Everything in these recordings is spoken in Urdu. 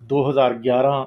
2011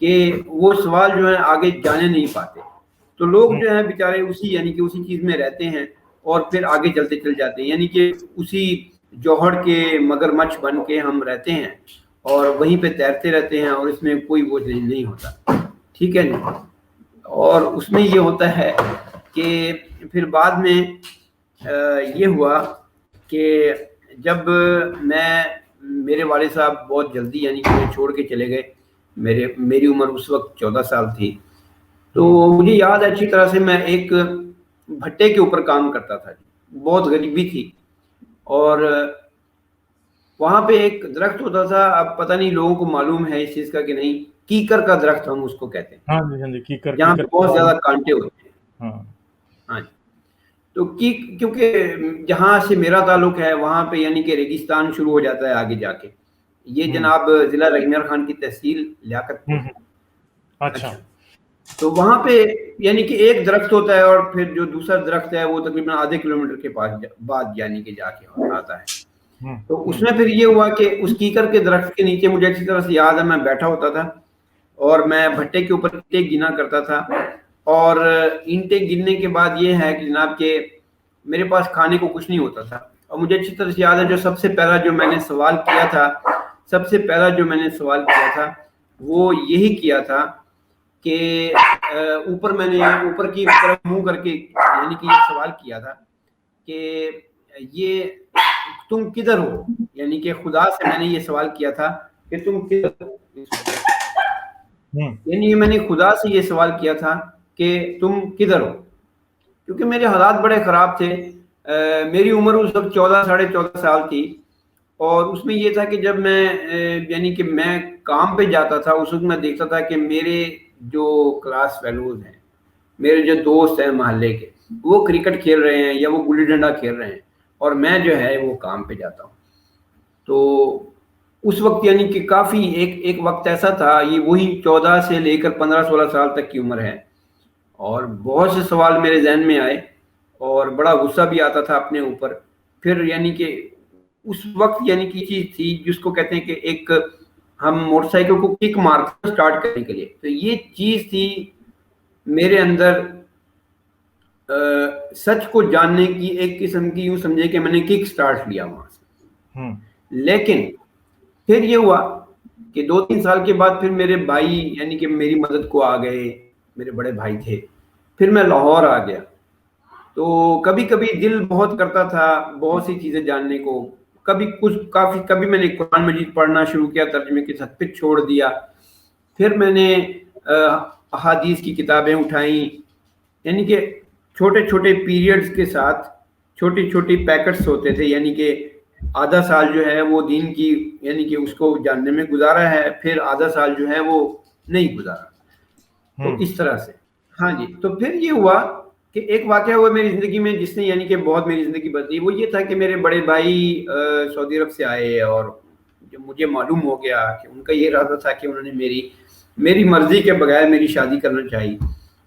کہ وہ سوال جو ہے آگے جانے نہیں پاتے. تو لوگ جو ہیں بیچارے اسی یعنی کہ اسی چیز میں رہتے ہیں اور پھر آگے چلتے چل جاتے ہیں, یعنی کہ اسی جوہر کے مگر مچھ بن کے ہم رہتے ہیں اور وہیں پہ تیرتے رہتے ہیں اور اس میں کوئی وہ نہیں ہوتا. ٹھیک ہے نا. اور اس میں یہ ہوتا ہے کہ پھر بعد میں یہ ہوا کہ جب میرے والد صاحب بہت جلدی یعنی کہ چھوڑ کے چلے گئے, میری عمر اس وقت 14 سال تھی, تو مجھے یاد ہے اچھی طرح سے میں ایک بھٹے کے اوپر کام کرتا تھا. بہت غریبی تھی اور وہاں پہ ایک درخت ہوتا تھا, اب پتہ نہیں لوگوں کو معلوم ہے اس چیز کا کہ نہیں, کیکر کا درخت ہم اس کو کہتے ہیں. ہاں جی, ہاں جی, کیکر, جہاں پہ بہت زیادہ کانٹے ہوتے ہیں. ہاں ہاں جی. تو کیونکہ جہاں سے میرا تعلق ہے وہاں پہ یعنی کہ ریگستان شروع ہو جاتا ہے آگے جا کے. یہ جناب ضلع رحمت خان کی تحصیل لیاقت. اچھا. تو وہاں پہ یعنی کہ ایک درخت ہوتا ہے اور پھر جو دوسرا درخت ہے وہ تقریباً آدھے کلومیٹر کے پاس بعد یعنی کہ جا کے آتا ہے. تو اس میں پھر یہ ہوا کہ اس کیکر کے درخت کے نیچے مجھے اچھی طرح سے یاد ہے میں بیٹھا ہوتا تھا اور میں بھٹے کے اوپر اینٹیں گنا کرتا تھا. اور اینٹیں گننے کے بعد یہ ہے کہ جناب کہ میرے پاس کھانے کو کچھ نہیں ہوتا تھا. اور مجھے اچھی طرح سے یاد ہے جو سب سے پہلا جو میں نے سوال کیا تھا وہ یہی کیا تھا کہ اوپر کی طرف منہ کر کے یعنی کہ یہ سوال کیا تھا کہ یہ تم کدھر ہو, یعنی کہ خدا سے میں نے یہ سوال کیا تھا کہ تم کدھر ہو. یعنی میں نے خدا سے یہ سوال کیا تھا کہ تم کدھر ہو, کیونکہ میرے حالات بڑے خراب تھے. میری عمر اس وقت 14 سال تھی اور اس میں یہ تھا کہ جب میں یعنی کہ میں کام پہ جاتا تھا اس وقت میں دیکھتا تھا کہ میرے جو کلاس فیلوز ہیں, میرے جو دوست ہیں محلے کے, وہ کرکٹ کھیل رہے ہیں یا وہ گلی ڈنڈا کھیل رہے ہیں اور میں جو ہے وہ کام پہ جاتا ہوں. تو اس وقت یعنی کہ کافی ایک وقت ایسا تھا, یہ وہی 14 سے لے کر 15-16 سال تک کی عمر ہے, اور بہت سے سوال میرے ذہن میں آئے اور بڑا غصہ بھی آتا تھا اپنے اوپر. پھر یعنی کہ اس وقت یعنی کہ چیز تھی جس کو کہتے ہیں کہ ایک ہم موٹر سائیکل کو کک مارتے ہیں سٹارٹ کرنے کے لیے, تو یہ چیز تھی میرے اندر سچ کو جاننے کی ایک قسم کی, یوں سمجھے کہ میں نے کک سٹارٹ لیا وہاں سے. لیکن پھر یہ ہوا کہ 2-3 سال کے بعد پھر میرے بھائی یعنی کہ میری مدد کو آ گئے, میرے بڑے بھائی تھے. پھر میں لاہور آ گیا تو کبھی کبھی دل بہت کرتا تھا بہت سی چیزیں جاننے کو. کبھی میں نے قرآن مجید پڑھنا شروع کیا ترجمے کے ساتھ, پھر چھوڑ دیا. پھر میں نے احادیث کی کتابیں اٹھائیں, یعنی کہ چھوٹے چھوٹے پیریڈز کے ساتھ چھوٹی چھوٹی پیکٹس ہوتے تھے, یعنی کہ آدھا سال جو ہے وہ دین کی یعنی کہ اس کو جاننے میں گزارا ہے, پھر آدھا سال جو ہے وہ نہیں گزارا. تو اس طرح سے. ہاں جی. تو پھر یہ ہوا کہ ایک واقعہ ہوا میری زندگی میں جس نے یعنی کہ بہت میری زندگی بدلی. وہ یہ تھا کہ میرے بڑے بھائی سعودی عرب سے آئے اور جب مجھے معلوم ہو گیا کہ ان کا یہ ارادہ تھا کہ انہوں نے میری مرضی کے بغیر میری شادی کرنا چاہیے,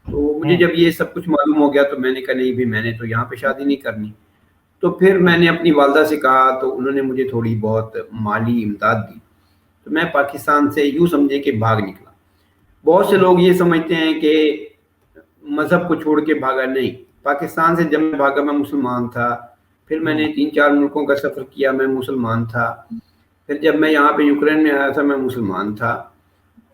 تو مجھے جب یہ سب کچھ معلوم ہو گیا تو میں نے کہا نہیں بھی میں نے تو یہاں پہ شادی نہیں کرنی. تو پھر میں نے اپنی والدہ سے کہا تو انہوں نے مجھے تھوڑی بہت مالی امداد دی, تو میں پاکستان سے یوں سمجھے کہ بھاگ نکلا. بہت سے لوگ یہ سمجھتے ہیں کہ مذہب کو چھوڑ کے بھاگا, نہیں. پاکستان سے جب میں بھاگا میں مسلمان تھا, پھر میں نے 3-4 ملکوں کا سفر کیا, میں مسلمان تھا. پھر جب میں یہاں پہ یوکرین میں آیا تھا میں مسلمان تھا.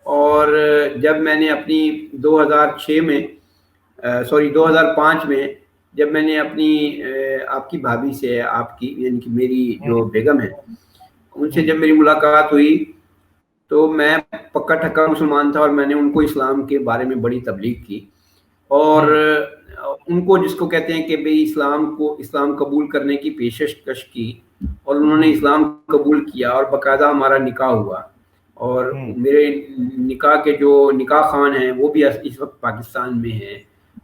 اور جب میں نے اپنی 2005 میں جب میں نے اپنی آپ کی بھابھی سے, آپ کی یعنی کہ میری جو بیگم ہے ان سے جب میری ملاقات ہوئی تو میں پکا ٹھکا مسلمان تھا اور میں نے ان کو اسلام کے بارے میں بڑی تبلیغ کی اور ان کو جس کو کہتے ہیں کہ بھئی اسلام قبول کرنے کی پیشکش کی, اور انہوں نے اسلام قبول کیا اور باقاعدہ ہمارا نکاح ہوا. اور میرے نکاح کے جو نکاح خان ہیں وہ بھی اس وقت پاکستان میں ہیں,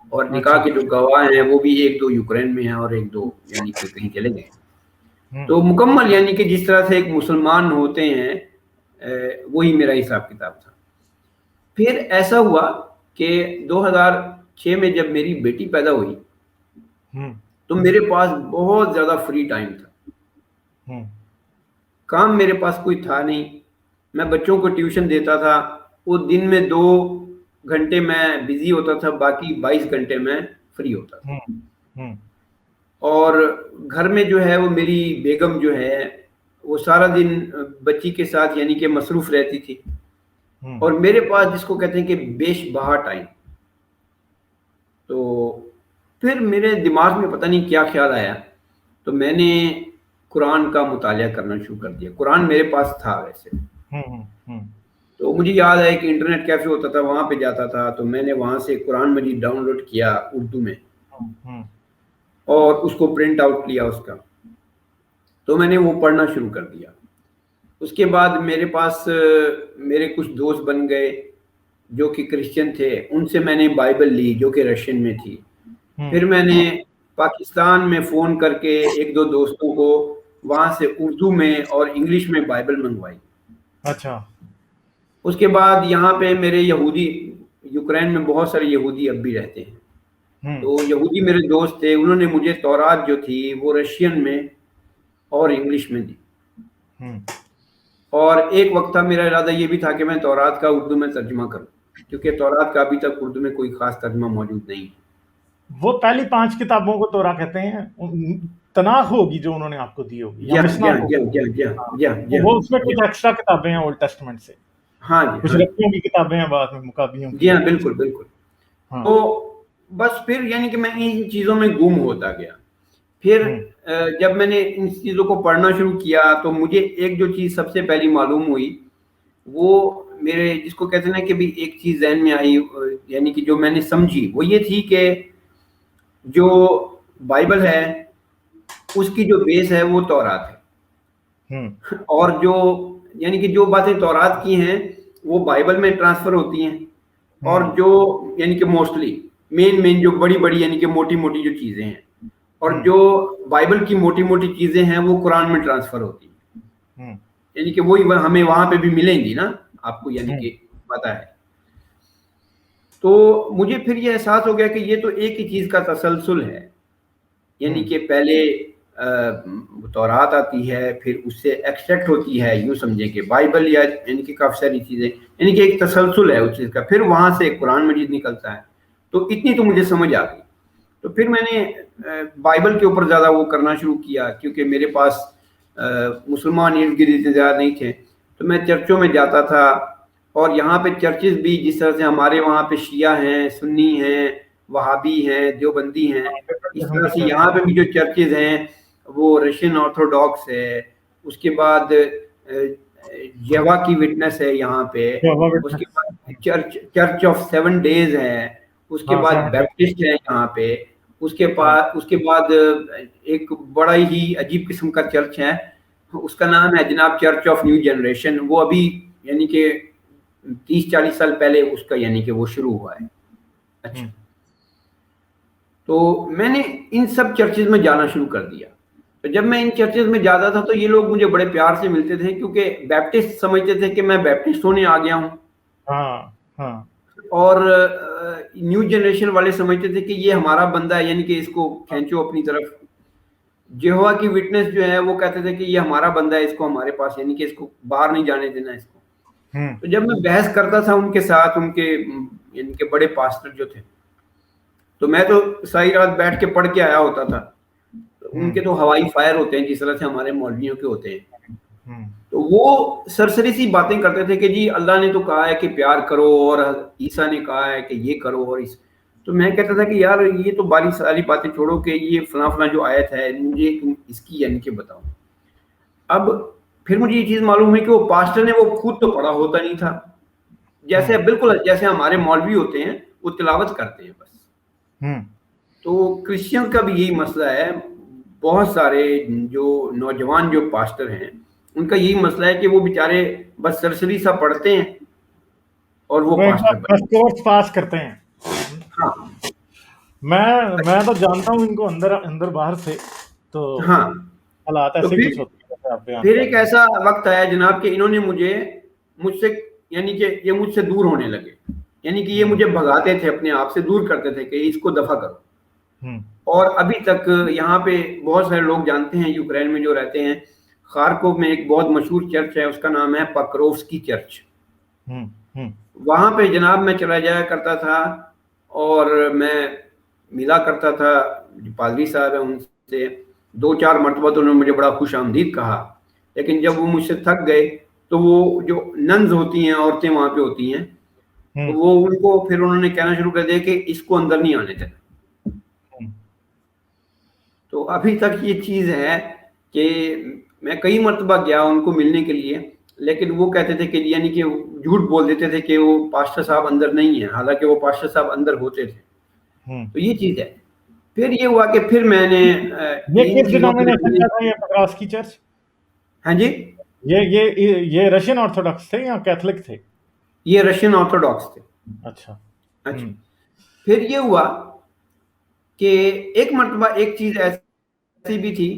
اور نکاح کے جو گواہ ہیں وہ بھی 1-2 یوکرین میں ہیں اور 1-2 یعنی کہ کہیں چلے گئے. تو مکمل یعنی کہ جس طرح سے ایک مسلمان ہوتے ہیں وہی میرا حساب کتاب تھا. پھر ایسا ہوا کہ 2006 میں جب میری بیٹی پیدا ہوئی تو میرے پاس بہت زیادہ فری ٹائم تھا. کام میرے پاس کوئی تھا نہیں, میں بچوں کو ٹیوشن دیتا تھا وہ دن میں 2 گھنٹے میں بزی ہوتا تھا، باقی 22 گھنٹے میں فری ہوتا تھا. اور گھر میں جو ہے وہ میری بیگم جو ہے وہ سارا دن بچی کے ساتھ یعنی کہ مصروف رہتی تھی، اور میرے پاس جس کو کہتے ہیں کہ بیش بہا ٹائم. تو پھر میرے دماغ میں پتہ نہیں کیا خیال آیا، تو میں نے قرآن کا مطالعہ کرنا شروع کر دیا. قرآن میرے پاس تھا ویسے، تو مجھے یاد ہے کہ انٹرنیٹ کیفے ہوتا تھا، وہاں پہ جاتا تھا، تو میں نے وہاں سے قرآن مجید ڈاؤن لوڈ کیا اردو میں، اور اس کو پرنٹ آؤٹ لیا اس کا، تو میں نے وہ پڑھنا شروع کر دیا. اس کے بعد میرے پاس میرے کچھ دوست بن گئے جو کہ کرسچن تھے، ان سے میں نے بائبل لی جو کہ رشین میں تھی. پھر میں نے پاکستان میں فون کر کے 1-2 دوستوں کو وہاں سے اردو میں اور انگلش میں بائبل منگوائی. اچھا. اس کے بعد یہاں پہ میرے یہودی، یوکرین میں بہت سارے یہودی اب بھی رہتے ہیں، تو یہودی میرے دوست تھے، انہوں نے مجھے تورات جو تھی وہ رشین میں اور انگلش میں دی. اور ایک وقت تھا میرا ارادہ یہ بھی تھا کہ میں تورات کا اردو میں ترجمہ کروں، کیونکہ تورات کا ابھی تک اردو میں کوئی خاص ترجمہ موجود نہیں. وہ پہلی 5 کتابوں کو تورا کہتے ہیں، تناخ ہوگی جو انہوں نے آپ کو دی ہوگی، جی ہاں. وہ اس میں کچھ ایکسٹرا کتابیں ہیں اولڈ ٹیسٹمنٹ سے، ہاں کچھ ربیوں کی کتابیں ہیں، بعد میں مکابیوں کی. جی ہاں، بالکل بالکل. تو بس پھر یعنی کہ میں ان چیزوں میں گم ہوتا گیا. پھر جب میں نے ان چیزوں کو پڑھنا شروع کیا تو مجھے ایک جو چیز سب سے پہلی معلوم ہوئی، وہ میرے جس کو کہتے ہیں کہ بھی ایک چیز ذہن میں آئی، یعنی کہ جو میں نے سمجھی، وہ یہ تھی کہ جو بائبل ہے اس کی جو بیس ہے وہ تورات ہے، اور جو یعنی کہ جو باتیں تورات کی ہیں وہ بائبل میں ٹرانسفر ہوتی ہیں، اور جو یعنی کہ موسٹلی مین جو بڑی بڑی یعنی کہ موٹی موٹی جو چیزیں ہیں، اور جو بائبل کی موٹی موٹی چیزیں ہیں وہ قرآن میں ٹرانسفر ہوتی ہیں، یعنی کہ وہی ہمیں وہاں پہ بھی ملیں گی نا آپ کو، یعنی کہ پتہ ہے. تو مجھے پھر یہ احساس ہو گیا کہ یہ تو ایک ہی چیز کا تسلسل ہے، یعنی کہ پہلے تورات آتی ہے، پھر اس سے ایکسٹریکٹ ہوتی ہے، یوں سمجھیں کہ بائبل، یا یعنی کہ کافی ساری چیزیں، یعنی کہ ایک تسلسل ہے اس چیز کا، پھر وہاں سے قرآن مجید نکلتا ہے. تو اتنی تو مجھے سمجھ آ گئی. تو پھر میں نے بائبل کے اوپر زیادہ وہ کرنا شروع کیا، کیونکہ میرے پاس مسلمان ارد گرد اتنے زیادہ نہیں تھے، تو میں چرچوں میں جاتا تھا. اور یہاں پہ چرچز بھی جس طرح سے ہمارے وہاں پہ شیعہ ہیں، سنی ہیں، وہابی ہیں، دیوبندی ہیں، اس طرح سے یہاں پہ بھی جو چرچز ہیں وہ رشین آرتھوڈاکس ہے، اس کے بعد یہوہ کی وٹنس ہے یہاں پہ، اس کے بعد چرچ آف 7 ڈیز ہے، اس کے بعد بیپٹسٹ ہے یہاں پہ، اس کے بعد ایک بڑا ہی عجیب قسم کا چرچ ہے، اس کا نام ہے جناب چرچ آف نیو جنریشن. وہ ابھی یعنی کہ 30-40 سال پہلے اس کا یعنی کہ وہ شروع ہوا ہے. اچھا، تو میں نے ان سب چرچز میں جانا شروع کر دیا. تو جب میں ان چرچز میں جاتا تھا تو یہ لوگ مجھے بڑے پیار سے ملتے تھے، کیونکہ بیپٹسٹ سمجھتے تھے کہ میں بیپٹسٹ ہونے آ گیا ہوں، اور نیو جنریشن والے سمجھتے تھے کہ یہ ہمارا بندہ ہے، یعنی کہ اس کو کھینچو اپنی طرف. یہوہ کی وٹنس جو ہے وہ کہتے تھے کہ یہ ہمارا بندہ ہے، اس کو ہمارے پاس، یعنی کہ اس کو باہر نہیں جانے دینا اس کو. تو جب میں بحث کرتا تھا ان کے ساتھ، ان کے یعنی کہ بڑے پاسٹر جو تھے، تو میں تو ساری رات بیٹھ کے پڑھ کے آیا ہوتا تھا. ان کے تو ہوائی فائر ہوتے ہیں جس طرح سے ہمارے مولویوں کے ہوتے ہیں. تو وہ سرسری سی باتیں کرتے تھے کہ جی اللہ نے تو کہا ہے کہ پیار کرو، اور عیسیٰ نے کہا ہے کہ یہ کرو، اور تو میں کہتا تھا کہ یار یہ تو باری ساری باتیں چھوڑو کہ یہ فلاں فلاں جو آیت ہے مجھے تم اس کی یعنی کہ بتاؤ. اب پھر مجھے یہ چیز معلوم ہوئی کہ وہ پاسٹر نے وہ خود تو پڑھا ہوتا نہیں تھا، جیسے بالکل جیسے ہمارے مولوی ہوتے ہیں وہ تلاوت کرتے ہیں بس. تو کرسچن کا بھی یہی مسئلہ ہے، بہت سارے جو نوجوان جو پاسٹر ہیں ان کا یہی مسئلہ ہے کہ وہ بیچارے بس سرسری سا پڑھتے ہیں اور وہ پاسٹر پاس کرتے ہیں. میں تو جانتا ہوں ان کو اندر باہر سے، تو حالات ایسے کچھ ہوتے ہیں. پھر ایک ایسا وقت آیا جناب کہ انہوں نے مجھ سے یعنی کہ یہ مجھ سے دور ہونے لگے، یعنی کہ یہ مجھے بھگاتے تھے، اپنے آپ سے دور کرتے تھے کہ اس کو دفع کرو. اور ابھی تک یہاں پہ بہت سارے لوگ جانتے ہیں یوکرین میں جو رہتے ہیں، خارکوف میں ایک بہت مشہور چرچ ہے، اس کا نام ہے پکروفسکی چرچ. وہاں پہ جناب میں چلا جایا کرتا تھا اور میں ملا کرتا تھا، جو پادری صاحب ہیں ان سے 2-4 مرتبہ تو انہوں نے مجھے بڑا خوش آمدید کہا، لیکن جب وہ مجھ سے تھک گئے تو وہ جو ننز ہوتی ہیں، عورتیں وہاں پہ ہوتی ہیں، تو وہ ان کو پھر انہوں نے کہنا شروع کر دیا کہ اس کو اندر نہیں آنے دینا۔ تو ابھی تک یہ چیز ہے کہ میں کئی مرتبہ گیا ان کو ملنے کے لیے، لیکن وہ کہتے تھے کہ یعنی کہ جھوٹ بول دیتے تھے کہ وہ پاسٹر صاحب اندر نہیں ہیں، حالانکہ وہ پاسٹر صاحب اندر ہوتے تھے۔ تو یہ چیز ہے۔ پھر یہ ہوا کہ پھر میں نے یہ ان کس چیزوں سے، ڈینومینیشن کا تھا یہ پکراسکی چرچ؟ ہاں جی، یہ رشین آرتھوڈاکس تھے یا کیتھولک تھے؟ یہ رشین آرتھوڈاکس تھے۔ اچھا اچھا، پھر یہ ہوا کہ ایک مرتبہ ایک چیز ایسی بھی تھی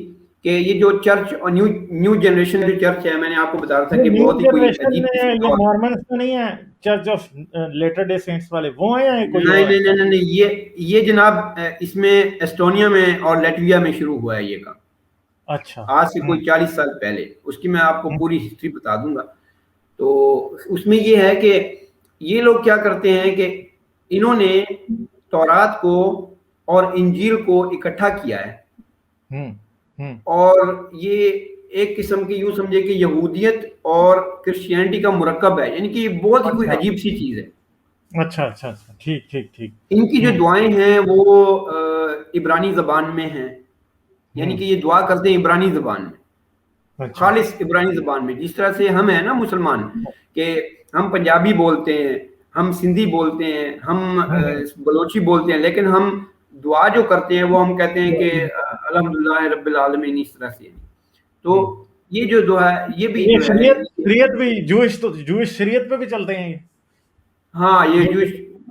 کہ یہ جو چرچ اور نیو جنریشن جو چرچ ہے، میں نے آپ کو بتا رہا تھا کہ نیو بہت ہی کوئی جنریشن عجیب میں قسم یہ کا، مارمنس تو نہیں ہے، Church of Latter Day Saints والے وہ ہیں یا کوئی نہیں اور ہے؟ نہیں نہیں نہیں، یہ جناب اس میں ایسٹونیا میں اور لیٹویا میں شروع ہوا ہے یہ کام، اچھا، آج سے کوئی 40 سال پہلے۔ اس کی میں آپ کو پوری ہسٹری بتا دوں گا۔ تو اس میں یہ ہے کہ یہ لوگ کیا کرتے ہیں کہ انہوں نے تورات کو اور انجیل کو اکٹھا کیا ہے، اور یہ ایک قسم کی یوں سمجھے کہ یہودیت اور کرسچینٹی کا مرکب ہے، یعنی کہ یہ بہت ہی کوئی عجیب سی چیز ہے۔ اچھا اچھا اچھا، ٹھیک ٹھیک ٹھیک۔ ان کی جو دعائیں ہیں وہ عبرانی زبان میں ہیں، یعنی کہ یہ دعا کرتے ہیں عبرانی زبان میں، خالص عبرانی زبان میں، جس طرح سے ہم ہیں نا مسلمان، کہ ہم پنجابی بولتے ہیں، ہم سندھی بولتے ہیں، ہم بلوچی بولتے ہیں، لیکن ہم دعا جو کرتے ہیں وہ ہم کہتے ہیں کہ الحمدللہ رب العالمین، اس طرح سے۔ تو یہ جو دعا ہے یہ بھی جو ہے، شریعت بھی جوئش شریعت پہ بھی چلتے ہیں یہ؟ ہاں، یہ جو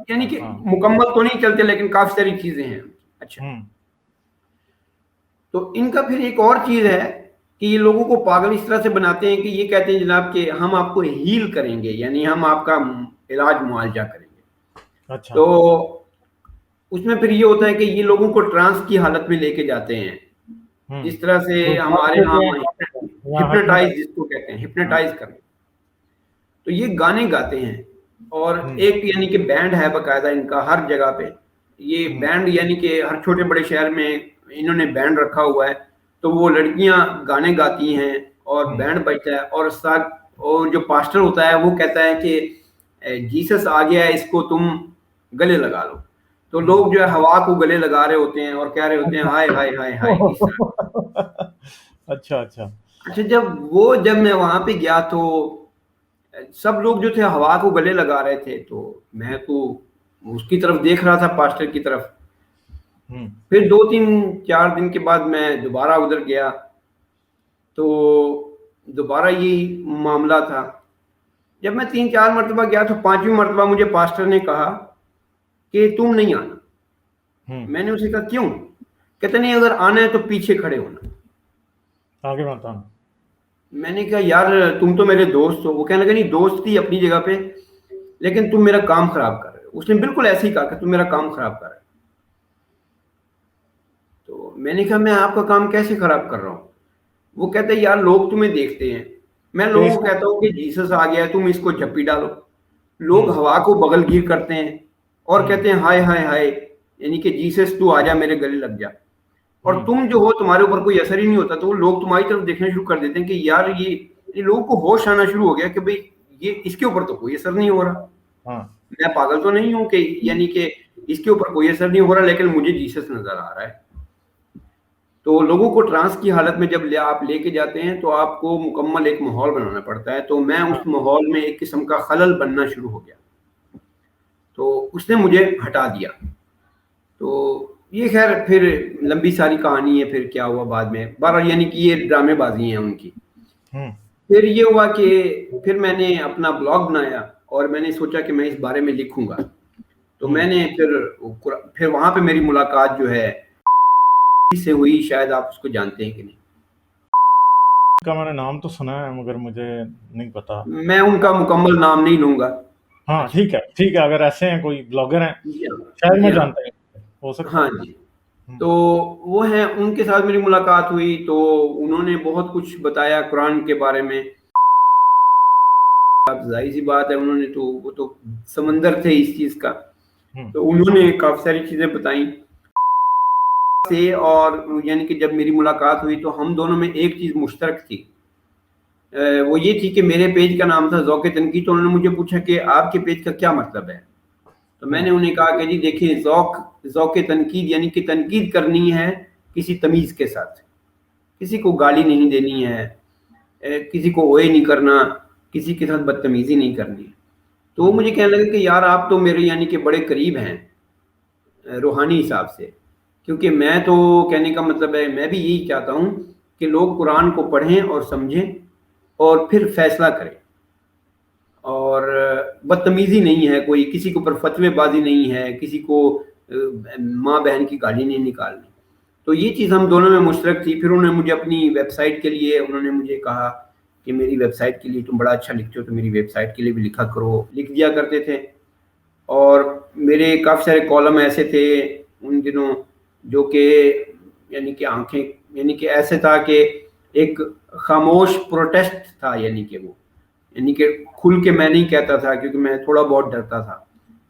یعنی کہ مکمل تو نہیں چلتے لیکن کافی ساری چیزیں ہیں۔ اچھا، تو ان کا پھر ایک اور چیز ہے کہ یہ لوگوں کو پاگل اس طرح سے بناتے ہیں کہ یہ کہتے ہیں جناب کہ ہم آپ کو ہیل کریں گے، یعنی ہم آپ کا علاج معالجہ کریں گے۔ اچھا، تو اس میں پھر یہ ہوتا ہے کہ یہ لوگوں کو ٹرانس کی حالت میں لے کے جاتے ہیں، جس طرح سے ہمارے ہاں ہپنوٹائز جس کو کہتے ہیں، ہپنوٹائز کرنا۔ تو یہ گانے گاتے ہیں، اور ایک یعنی کہ بینڈ ہے باقاعدہ ان کا ہر جگہ پہ، یہ بینڈ یعنی کہ ہر چھوٹے بڑے شہر میں انہوں نے بینڈ رکھا ہوا ہے۔ تو وہ لڑکیاں گانے گاتی ہیں اور بینڈ بجتا ہے، اور ساتھ اور جو پاسٹر ہوتا ہے وہ کہتا ہے کہ جیسس آ گیا ہے، اس کو تم گلے لگا لو۔ تو لوگ جو ہے ہوا کو گلے لگا رہے ہوتے ہیں اور کہہ رہے ہوتے ہیں ہائے ہائے ہائے ہائے، اس طرح۔ اچھا اچھا اچھا، جب میں وہاں پہ گیا تو سب لوگ جو تھے ہوا کو گلے لگا رہے تھے، تو میں تو اس کی طرف دیکھ رہا تھا، پاسٹر کی طرف۔ پھر 2-3-4 دن کے بعد میں دوبارہ ادھر گیا، تو دوبارہ یہی معاملہ تھا۔ جب میں 3-4 مرتبہ گیا تو 5ویں مرتبہ مجھے پاسٹر نے کہا کہ تم نہیں آنا۔ میں نے اسے کہا کیوں؟ کہتے نہیں، اگر آنا ہے تو پیچھے کھڑے ہونا، آگے مت آنا۔ میں نے کہا یار تم تو میرے دوست ہو۔ وہ کہنے لگا نہیں، دوست تھی اپنی جگہ پہ، لیکن تم میرا کام خراب کر رہے ہو۔ اس نے بالکل ایسے ہی کہا کہ تم میرا کام خراب کر رہے ہو۔ تو میں نے کہا میں آپ کا کام کیسے خراب کر رہا ہوں؟ وہ کہتے ہیں یار لوگ تمہیں دیکھتے ہیں۔ میں لوگوں کو کہتا ہوں کہ جیسس آ گیا ہے، تم اس کو جپی ڈالو۔ لوگ ہوا کو بغل گیر کرتے ہیں اور کہتے ہیں ہائے ہائے ہائے، یعنی کہ جیسس تو آ جا، میرے گلے لگ جا۔ اور تم جو ہو تمہارے اوپر کوئی اثر ہی نہیں ہوتا، تو وہ لوگ تمہاری طرف دیکھنا شروع کر دیتے ہیں کہ یار یہ لوگوں کو ہوش آنا شروع ہو گیا کہ بھئی یہ اس کے اوپر تو کوئی اثر نہیں ہو رہا، میں پاگل تو نہیں ہوں کہ یعنی کہ اس کے اوپر کوئی اثر نہیں ہو رہا، لیکن مجھے جیسس نظر آ رہا ہے۔ تو لوگوں کو ٹرانس کی حالت میں جب آپ لے کے جاتے ہیں تو آپ کو مکمل ایک ماحول بنانا پڑتا ہے۔ تو میں اس ماحول میں ایک قسم کا خلل بننا شروع ہو گیا، تو اس نے مجھے ہٹا دیا۔ تو یہ خیر پھر لمبی ساری کہانی ہے، پھر کیا ہوا بعد میں، بہرحال یعنی کہ یہ ڈرامے بازی ہیں ان کی۔ پھر یہ ہوا کہ پھر میں نے اپنا بلاگ بنایا اور میں نے سوچا کہ میں اس بارے میں لکھوں گا۔ تو میں نے پھر وہاں پہ میری ملاقات جو ہے سے ہوئی، شاید آپ اس کو جانتے ہیں کہ نہیں۔ کا میں نے نام تو سنا ہے مگر مجھے نہیں پتا، میں ان کا مکمل نام نہیں لوں گا۔ ہاں ٹھیک ہے، اگر ایسے ہیں کوئی بلاگر ہیں شاید میں جانتا ہوں، ہو سکتا ہے۔ ہاں جی، تو وہ ہیں، ان کے ساتھ میری ملاقات ہوئی تو انہوں نے بہت کچھ بتایا قرآن کے بارے میں، ظاہر سی بات ہے انہوں نے تو وہ تو سمندر تھے اس چیز کا، تو انہوں نے کافی ساری چیزیں بتائیں سے، اور یعنی کہ جب میری ملاقات ہوئی تو ہم دونوں میں ایک چیز مشترک تھی، وہ یہ تھی کہ میرے پیج کا نام تھا ذوق تنقید، تو انہوں نے مجھے پوچھا کہ آپ کے پیج کا کیا مطلب ہے، تو میں نے انہیں کہا کہ جی دیکھیں ذوق تنقید یعنی کہ تنقید کرنی ہے کسی تمیز کے ساتھ، کسی کو گالی نہیں دینی ہے، کسی کو اوئے نہیں کرنا، کسی کے ساتھ بدتمیزی نہیں کرنی ہے۔ تو وہ مجھے کہنے لگے کہ یار آپ تو میرے یعنی کہ بڑے قریب ہیں روحانی حساب سے، کیونکہ میں تو کہنے کا مطلب ہے میں بھی یہی چاہتا ہوں کہ لوگ قرآن کو پڑھیں اور سمجھیں اور پھر فیصلہ کریں، اور بدتمیزی نہیں ہے، کوئی کسی کے اوپر فتوے بازی نہیں ہے، کسی کو ماں بہن کی گالی نہیں نکالنی۔ تو یہ چیز ہم دونوں میں مشترک تھی۔ پھر انہوں نے مجھے اپنی ویب سائٹ کے لیے انہوں نے مجھے کہا کہ میری ویب سائٹ کے لیے تم بڑا اچھا لکھتے ہو، تو میری ویب سائٹ کے لیے بھی لکھا کرو، لکھ دیا کرتے تھے۔ اور میرے کافی سارے کالم ایسے تھے ان دنوں جو کہ یعنی کہ آنکھیں یعنی کہ ایسے تھا کہ ایک خاموش پروٹیسٹ تھا، یعنی کہ وہ یعنی کہ کھل کے میں نہیں کہتا تھا کیونکہ میں تھوڑا بہت ڈرتا تھا،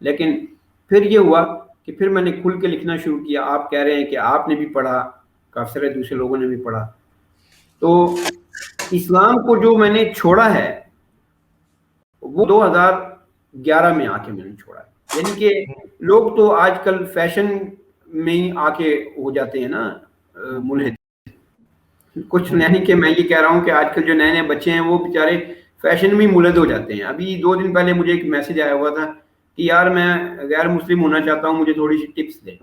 لیکن پھر یہ ہوا کہ پھر میں نے کھل کے لکھنا شروع کیا۔ آپ کہہ رہے ہیں کہ آپ نے بھی پڑھا، کافی سارے دوسرے لوگوں نے بھی پڑھا۔ تو اسلام کو جو میں نے چھوڑا ہے وہ 2011 میں آ کے میں نے چھوڑا ہے، یعنی کہ لوگ تو آج کل فیشن میں ہی آ کے ہو جاتے ہیں نا ملحد کچھ، یعنی کہ میں یہ کہہ رہا ہوں کہ آج کل جو نئے بچے ہیں وہ بیچارے فیشن میں ملحد ہو جاتے ہیں۔ ابھی 2 دن پہلے مجھے ایک میسج آیا ہوا تھا کہ یار میں غیر مسلم ہونا چاہتا ہوں، مجھے تھوڑی سی ٹپس دے۔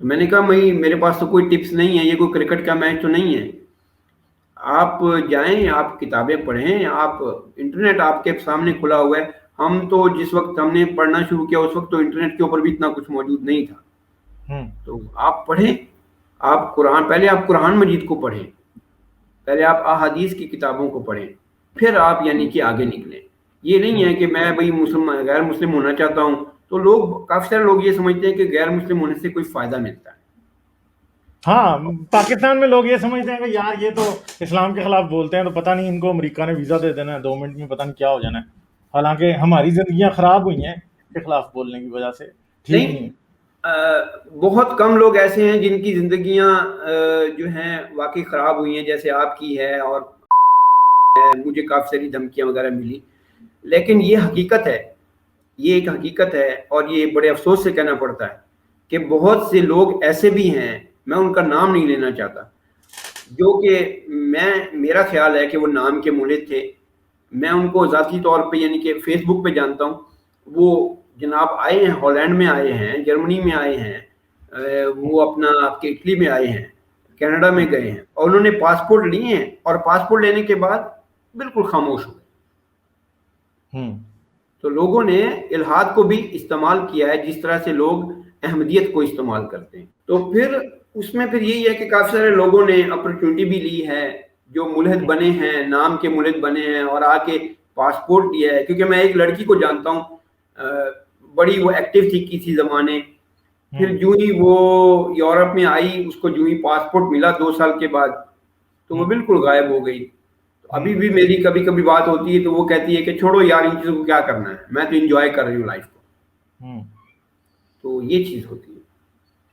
تو میں نے کہا میرے پاس تو کوئی ٹپس نہیں ہے، یہ کوئی کرکٹ کا میچ تو نہیں ہے، آپ جائیں، آپ کتابیں پڑھیں، آپ انٹرنیٹ آپ کے سامنے کھلا ہوا ہے۔ ہم تو جس وقت ہم نے پڑھنا شروع کیا اس وقت تو انٹرنیٹ کے اوپر بھی اتنا کچھ موجود نہیں تھا، تو آپ پڑھیں، آپ پہلے آپ قرآن مجید کو پڑھیں، پہلے آپ احادیث کی کتابوں کو پڑھیں، پھر آپ یعنی کہ آگے نکلیں۔ یہ نہیں ہے کہ میں بھائی غیر مسلم ہونا چاہتا ہوں، تو لوگ کافی سارے لوگ یہ سمجھتے ہیں کہ غیر مسلم ہونے سے کوئی فائدہ ملتا ہے۔ ہاں، پاکستان میں لوگ یہ سمجھتے ہیں کہ یار یہ تو اسلام کے خلاف بولتے ہیں، تو پتہ نہیں ان کو امریکہ نے ویزا دے دینا ہے 2 منٹ میں، پتہ نہیں کیا ہو جانا ہے۔ حالانکہ ہماری زندگیاں خراب ہوئی ہیں اس کے خلاف بولنے کی وجہ سے، ٹھیک نہیں۔ بہت کم لوگ ایسے ہیں جن کی زندگیاں جو ہیں واقعی خراب ہوئی ہیں، جیسے آپ کی ہے، اور مجھے کافی ساری دھمکیاں وغیرہ ملی، لیکن یہ حقیقت ہے، یہ ایک حقیقت ہے، اور یہ بڑے افسوس سے کہنا پڑتا ہے کہ بہت سے لوگ ایسے بھی ہیں، میں ان کا نام نہیں لینا چاہتا، جو کہ میرا خیال ہے کہ وہ نام کے مولد تھے۔ میں ان کو ذاتی طور پہ یعنی کہ فیس بک پہ جانتا ہوں، وہ جناب آئے ہیں، ہالینڈ میں آئے ہیں، جرمنی میں آئے ہیں، وہ اپنا آپ کے اٹلی میں آئے ہیں، کینیڈا میں گئے ہیں، اور انہوں نے پاسپورٹ لیے ہیں، اور پاسپورٹ لینے کے بعد بالکل خاموش ہو گئے۔ تو لوگوں نے الحاد کو بھی استعمال کیا ہے جس طرح سے لوگ احمدیت کو استعمال کرتے ہیں۔ تو پھر اس میں پھر یہی ہے کہ کافی سارے لوگوں نے اپرچونٹی بھی لی ہے، جو ملحد بنے ہیں، نام کے ملحد بنے ہیں، اور آ کے پاسپورٹ لیا ہے۔ کیونکہ میں ایک لڑکی کو جانتا ہوں، بڑی وہ ایکٹیو تھی کسی زمانے، پھر جو ہی وہ یورپ میں آئی، اس کو جو ہی پاسپورٹ ملا 2 سال کے بعد، تو وہ بالکل غائب ہو گئی۔ ابھی بھی میری کبھی کبھی بات ہوتی ہے تو وہ کہتی ہے کہ چھوڑو یار ان چیزوں کو کیا کرنا ہے، میں تو انجوائے کر رہی ہوں لائف کو۔ تو یہ چیز ہوتی ہے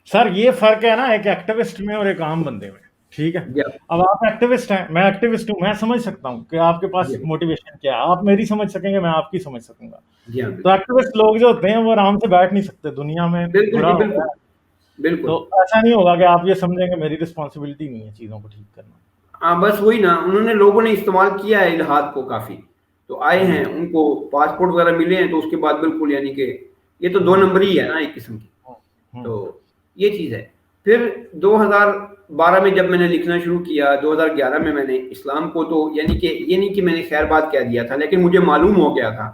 سر، یہ فرق ہے نا ایک ایکٹیوسٹ میں اور ایک عام بندے میں، ٹھیک ہے۔ اب آپ ایکٹیوسٹ ہیں، میں ایکٹیوسٹ ہوں، میں سمجھ سکتا ہوں کہ آپ کے پاس موٹیویشن کیا ہے، آپ میری سمجھ سکیں گے، میں آپ کی سمجھ سکوں گا۔ تو ایکٹیوسٹ لوگ جو ہوتے ہیں وہ آرام سے بیٹھ نہیں سکتے، دنیا میں برا ہو گیا بالکل، تو ایسا نہیں ہوگا کہ آپ یہ سمجھیں کہ میری رسپانسبلٹی نہیں ہے چیزوں کو ٹھیک کرنا۔ ہاں بس وہی نا، لوگوں نے استعمال کیا ہے الحاد کو کافی، تو آئے ہیں، ان کو پاسپورٹ وغیرہ ملے ہیں، تو اس کے بعد بالکل یعنی کہ یہ تو 2 نمبر ہی ہے نا ایک قسم کی۔ تو یہ چیز ہے۔ پھر 2012 میں جب میں نے لکھنا شروع کیا، 2011 میں نے اسلام کو تو یعنی کہ یہ نہیں کہ میں نے خیر بات کہہ دیا تھا، لیکن مجھے معلوم ہو گیا تھا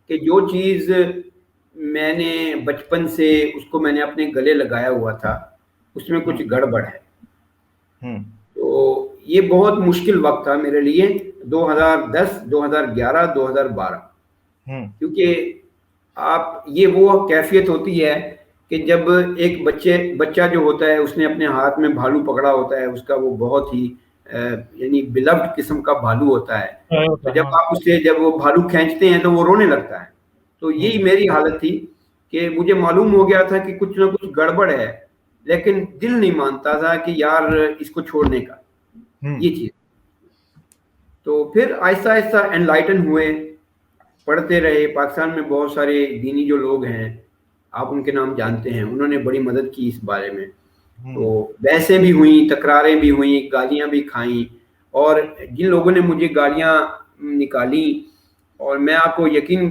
کہ جو چیز میں نے بچپن سے اس کو میں نے اپنے گلے لگایا ہوا تھا اس میں کچھ گڑبڑ ہے۔ تو یہ بہت مشکل وقت تھا میرے لیے، 2010، 2011، 2012، کیونکہ یہ وہ کیفیت ہوتی ہے کہ جب ایک بچہ جو ہوتا ہے اس نے اپنے ہاتھ میں بھالو پکڑا ہوتا ہے، اس کا وہ بہت ہی یعنی بلوڈ قسم کا بھالو ہوتا ہے، تو جب ہاں، آپ اسے جب وہ بھالو کھینچتے ہیں تو وہ رونے لگتا ہے. تو یہی میری حالت تھی کہ مجھے معلوم ہو گیا تھا کہ کچھ نہ کچھ گڑبڑ ہے، لیکن دل نہیں مانتا تھا کہ یار اس کو چھوڑنے کا، یہ چیز. تو پھر آہستہ آہستہ انلائٹن ہوئے، پڑھتے رہے. پاکستان میں بہت سارے دینی جو لوگ ہیں، آپ ان کے نام جانتے ہیں، انہوں نے بڑی مدد کی اس بارے میں. تو بحثیں بھی ہوئیں، تکراریں بھی ہوئیں، گالیاں بھی کھائیں. اور جن لوگوں نے مجھے گالیاں نکالی، اور میں آپ کو یقین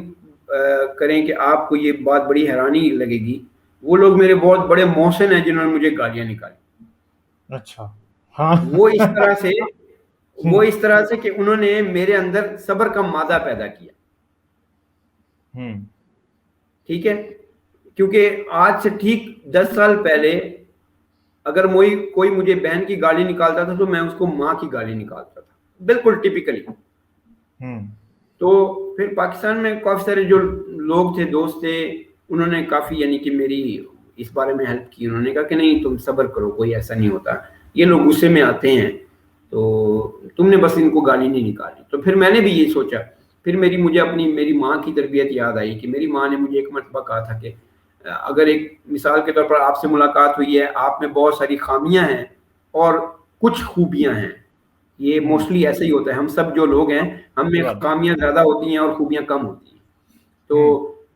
کریں کہ آپ کو یہ بات بڑی حیرانی لگے گی، وہ لوگ میرے بہت بڑے محسن ہیں جنہوں نے مجھے گالیاں نکالی. اچھا، ہاں. وہ اس طرح سے کہ انہوں نے میرے اندر صبر کا مادہ پیدا کیا. ٹھیک ہے، کیونکہ آج سے ٹھیک 10 سال پہلے اگر کوئی مجھے بہن کی گالی نکالتا تھا تو میں اس کو ماں کی گالی نکالتا تھا، بالکل ٹپیکلی. تو پھر پاکستان میں کافی سارے جو لوگ تھے، دوست تھے، انہوں نے کافی یعنی کہ میری اس بارے میں ہیلپ کی. انہوں نے کہا کہ نہیں تم صبر کرو، کوئی ایسا نہیں ہوتا، یہ لوگ غصے میں آتے ہیں، تو تم نے بس ان کو گالی نہیں نکالی. تو پھر میں نے بھی یہ سوچا. پھر میری ماں کی تربیت یاد آئی کہ میری ماں نے مجھے ایک مرتبہ کہا تھا کہ اگر ایک مثال کے طور پر آپ سے ملاقات ہوئی ہے، آپ میں بہت ساری خامیاں ہیں اور کچھ خوبیاں ہیں. یہ موسٹلی ایسا ہی ہوتا ہے، ہم سب جو لوگ ہیں ہم میں خامیاں زیادہ ہوتی ہیں اور خوبیاں کم ہوتی ہیں. تو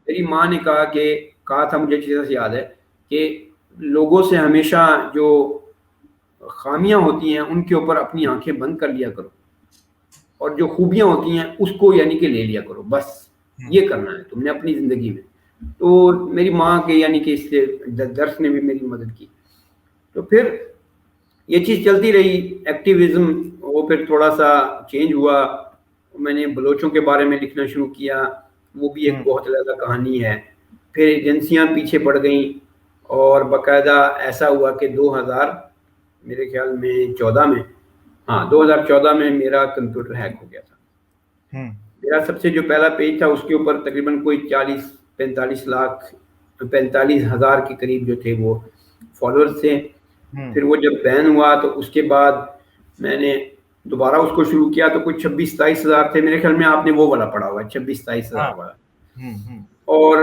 میری ماں نے کہا تھا، مجھے اچھی طرح سے یاد ہے کہ لوگوں سے ہمیشہ جو خامیاں ہوتی ہیں ان کے اوپر اپنی آنکھیں بند کر لیا کرو، اور جو خوبیاں ہوتی ہیں اس کو یعنی کہ لے لیا کرو. بس یہ کرنا ہے تم نے اپنی زندگی میں. تو میری ماں کے یعنی کہ اس سے درس نے بھی میری مدد کی. تو پھر یہ چیز چلتی رہی، ایکٹیویزم. وہ پھر تھوڑا سا چینج ہوا، میں نے بلوچوں کے بارے میں لکھنا شروع کیا، وہ بھی ایک بہت زیادہ کہانی ہے. پھر ایجنسیاں پیچھے پڑ گئیں، اور باقاعدہ ایسا ہوا کہ 2000 میرے خیال میں 14 میں، 2014 میں میرا کمپیوٹر ہیک ہو گیا تھا. میرا سب سے جو پہلا پیج تھا اس کے اوپر تقریباً کوئی 45,000 کے قریب جو تھے وہ فالوورز تھے. پھر وہ جب بین ہوا تو اس کے بعد میں نے دوبارہ اس کو شروع کیا تو کوئی 26-27 ہزار تھے. میرے خیال میں آپ نے وہ والا پڑھا ہوا ہے، 26-27 ہزار والا. اور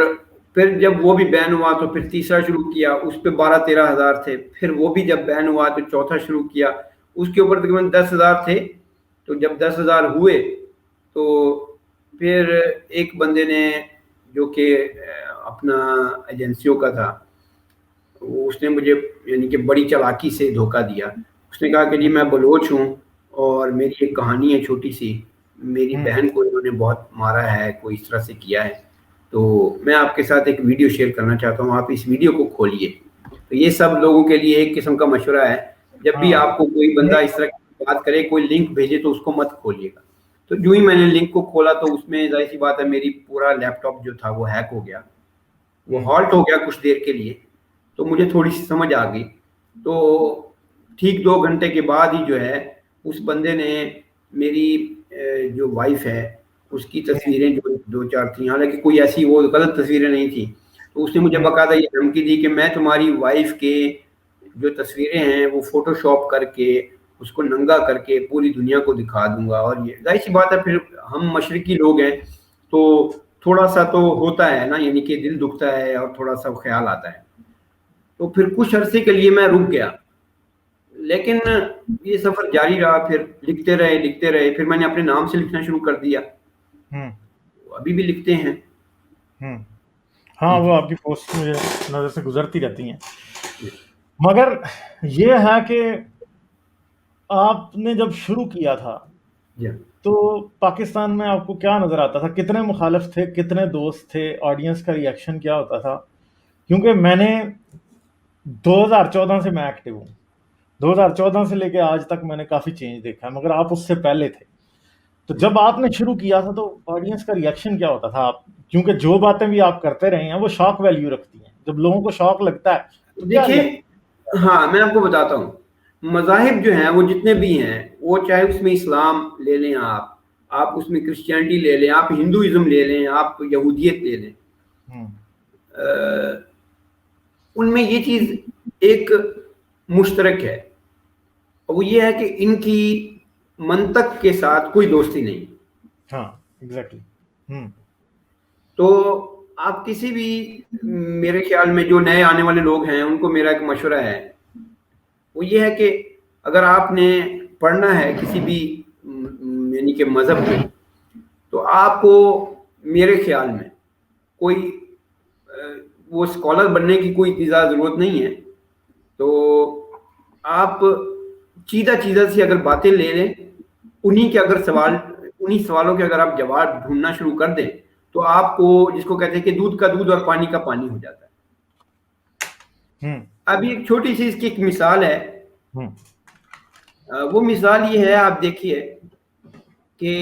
پھر جب وہ بھی بین ہوا تو پھر تیسرا شروع کیا، اس پہ 12-13 ہزار تھے. پھر وہ بھی جب بین ہوا تو چوتھا شروع کیا، اس کے اوپر تقریباً 10 ہزار تھے. تو جب 10 ہزار ہوئے تو پھر ایک بندے نے جو کہ اپنا ایجنسیوں کا تھا، اس نے مجھے یعنی کہ بڑی چالاکی سے دھوکہ دیا. اس نے کہا کہ جی میں بلوچ ہوں اور میری ایک کہانی ہے چھوٹی سی، میری بہن کو انہوں نے بہت مارا ہے، کوئی اس طرح سے کیا ہے، تو میں آپ کے ساتھ ایک ویڈیو شیئر کرنا چاہتا ہوں، آپ اس ویڈیو کو کھولیے. تو یہ سب لوگوں کے لیے ایک قسم کا مشورہ ہے، جب بھی آپ کو کوئی بندہ اس طرح کی بات کرے، کوئی لنک بھیجے تو اس کو مت کھولیے گا. تو جو ہی میں نے لنک کو کھولا تو اس میں ظاہر سی بات ہے میری پورا لیپ ٹاپ جو تھا وہ ہیک ہو گیا، وہ ہالٹ ہو گیا کچھ دیر کے لیے. تو مجھے تھوڑی سی سمجھ آ گئی. تو ٹھیک 2 گھنٹے کے بعد ہی جو ہے اس بندے نے میری جو وائف ہے اس کی تصویریں جو 2-4 تھیں، حالانکہ کوئی ایسی وہ غلط تصویریں نہیں تھیں، تو اس نے مجھے باقاعدہ یہ دھمکی دی کہ میں تمہاری وائف کے جو تصویریں ہیں وہ فوٹو شاپ کر کے اس کو ننگا کر کے پوری دنیا کو دکھا دوں گا. اور یہ ظاہر سی بات ہے، پھر ہم مشرقی لوگ ہیں تو تھوڑا سا تو ہوتا ہے نا، یعنی کہ دل دکھتا ہے اور تھوڑا سا خیال آتا ہے. تو پھر کچھ عرصے کے لیے میں رک گیا، لیکن یہ سفر جاری رہا. پھر لکھتے رہے. پھر میں نے اپنے نام سے لکھنا شروع کر دیا، ابھی بھی لکھتے ہیں. ہاں، وہ آپ کی پوسٹ مجھے نظر سے گزرتی رہتی ہیں. مگر یہ ہے کہ آپ نے جب شروع کیا تھا تو پاکستان میں آپ کو کیا نظر آتا تھا؟ کتنے مخالف تھے، کتنے دوست تھے، آڈینس کا ریئیکشن کیا ہوتا تھا؟ کیونکہ میں نے 2014 سے میں ایکٹیو ہوں، 2014 سے لے کے آج تک میں نے کافی چینج دیکھا ہے، مگر آپ اس سے پہلے تھے. تو جب آپ نے شروع کیا تھا تو آڈینس کا ریئیکشن کیا ہوتا تھا؟ آپ کیونکہ جو باتیں بھی آپ کرتے رہے ہیں وہ شاک ویلیو رکھتی ہیں، جب لوگوں کو شاک لگتا ہے تو دیکھیں، ہاں میں آپ کو بتاتا ہوں، مذاہب جو ہیں وہ جتنے بھی ہیں، وہ چاہے اس میں اسلام لے لیں، آپ اس میں کرسچینٹی لے لیں، آپ ہندوازم لے لیں، آپ یہودیت لے لیں، ان میں یہ چیز ایک مشترک ہے وہ یہ ہے کہ ان کی منطق کے ساتھ کوئی دوستی نہیں. ہاں ایگزیکٹلی. تو آپ کسی بھی, میرے خیال میں جو نئے آنے والے لوگ ہیں ان کو میرا ایک مشورہ ہے, وہ یہ ہے کہ اگر آپ نے پڑھنا ہے کسی بھی یعنی کہ مذہب کو, تو آپ کو میرے خیال میں کوئی وہ اسکالر بننے کی کوئی زیادہ ضرورت نہیں ہے. تو آپ چیزہ سے اگر باتیں لے لیں, انہی کے اگر انہی سوالوں کے اگر آپ جواب ڈھونڈنا شروع کر دیں, تو آپ کو, جس کو کہتے ہیں کہ دودھ کا دودھ اور پانی کا پانی ہو جاتا ہے. ابھی ایک چھوٹی سی اس کی ایک مثال ہے. وہ مثال یہ ہے, آپ دیکھیے کہ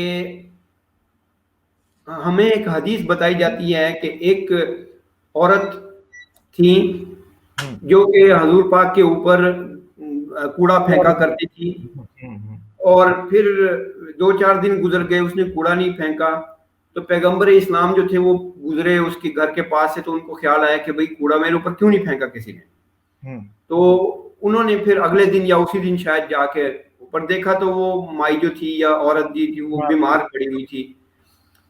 ہمیں ایک حدیث بتائی جاتی ہے کہ ایک عورت تھی جو کہ حضور پاک کے اوپر کوڑا پھینکا کرتی تھی, اور پھر 2-4 دن گزر گئے, اس نے کوڑا نہیں پھینکا. تو پیغمبر اسلام جو تھے وہ گزرے اس کے گھر کے پاس سے, تو ان کو خیال آیا کہ بھئی کوڑا میرے اوپر کیوں نہیں پھینکا کسی نے. تو انہوں نے پھر اگلے دن یا اسی دن شاید جا کے اوپر دیکھا, تو وہ مائی جو تھی یا عورت جی تھی وہ بیمار پڑی ہوئی تھی.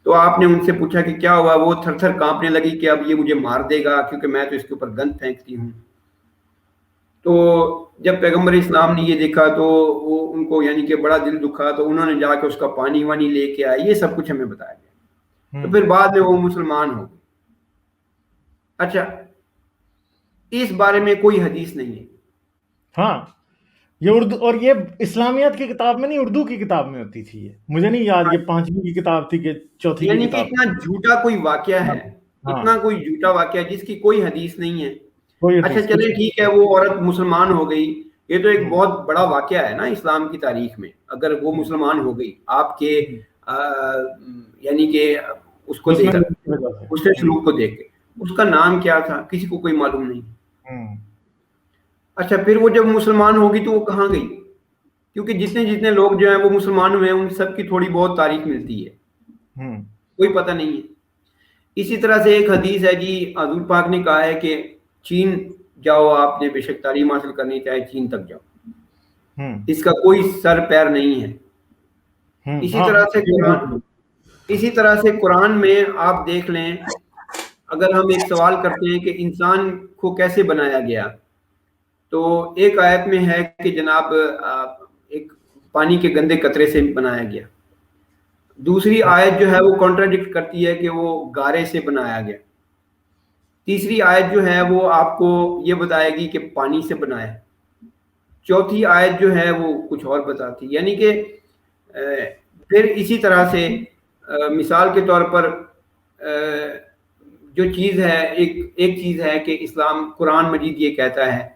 تو آپ نے ان سے پوچھا کہ کیا ہوا, وہ تھر تھر کانپنے لگی کہ اب یہ مجھے مار دے گا کیونکہ میں تو اس کے اوپر گند پھینکتی ہوں. تو جب پیغمبر اسلام نے یہ دیکھا تو وہ ان کو یعنی کہ بڑا دل دکھا, تو انہوں نے جا کے اس کا پانی وانی لے کے آئے. یہ سب کچھ ہمیں بتایا گیا. تو پھر بعد میں وہ مسلمان ہو گئے. اچھا, اس بارے میں کوئی حدیث نہیں ہے. ہاں یہ اردو, اور یہ اسلامیات کی کتاب میں نہیں, اردو کی کتاب میں ہوتی تھی. یہ مجھے نہیں یاد یہ 5ویں کی کتاب تھی کہ 4تھی یعنی کی کہ کتاب. اتنا جھوٹا کوئی واقعہ ہے, اتنا کوئی جھوٹا واقعہ ہے جس کی کوئی حدیث نہیں ہے. اچھا چلیں ٹھیک ہے, وہ عورت مسلمان ہو گئی, یہ تو ایک بہت بڑا واقعہ ہے نا اسلام کی تاریخ میں. اگر وہ مسلمان ہو گئی آپ کے یعنی کہ اس کو دیکھ کر, اس کے سلوک کو دیکھ کے, اس کا نام کیا تھا کسی کو کوئی معلوم نہیں. اچھا پھر وہ جب مسلمان ہوگی تو وہ کہاں گئی, کیونکہ جتنے لوگ جو ہیں وہ مسلمان ہوئے ہیں ان سب کی تھوڑی بہت تاریخ ملتی ہے, کوئی پتہ نہیں ہے. اسی طرح سے ایک حدیث ہے جی, حضور پاک نے کہا ہے کہ چین جاؤ, آپ نے بے شک تعلیم حاصل کرنی چاہے چین تک جاؤ, اس کا کوئی سر پیر نہیں ہے. اسی طرح سے قرآن میں آپ دیکھ لیں, اگر ہم ایک سوال کرتے ہیں کہ انسان کو کیسے بنایا گیا, تو ایک آیت میں ہے کہ جناب ایک پانی کے گندے قطرے سے بنایا گیا. دوسری آیت جو ہے وہ کانٹراڈکٹ کرتی ہے کہ وہ گارے سے بنایا گیا. تیسری آیت جو ہے وہ آپ کو یہ بتائے گی کہ پانی سے بنایا. چوتھی آیت جو ہے وہ کچھ اور بتاتی. یعنی کہ پھر اسی طرح سے مثال کے طور پر جو چیز ہے, ایک چیز ہے کہ اسلام قرآن مجید یہ کہتا ہے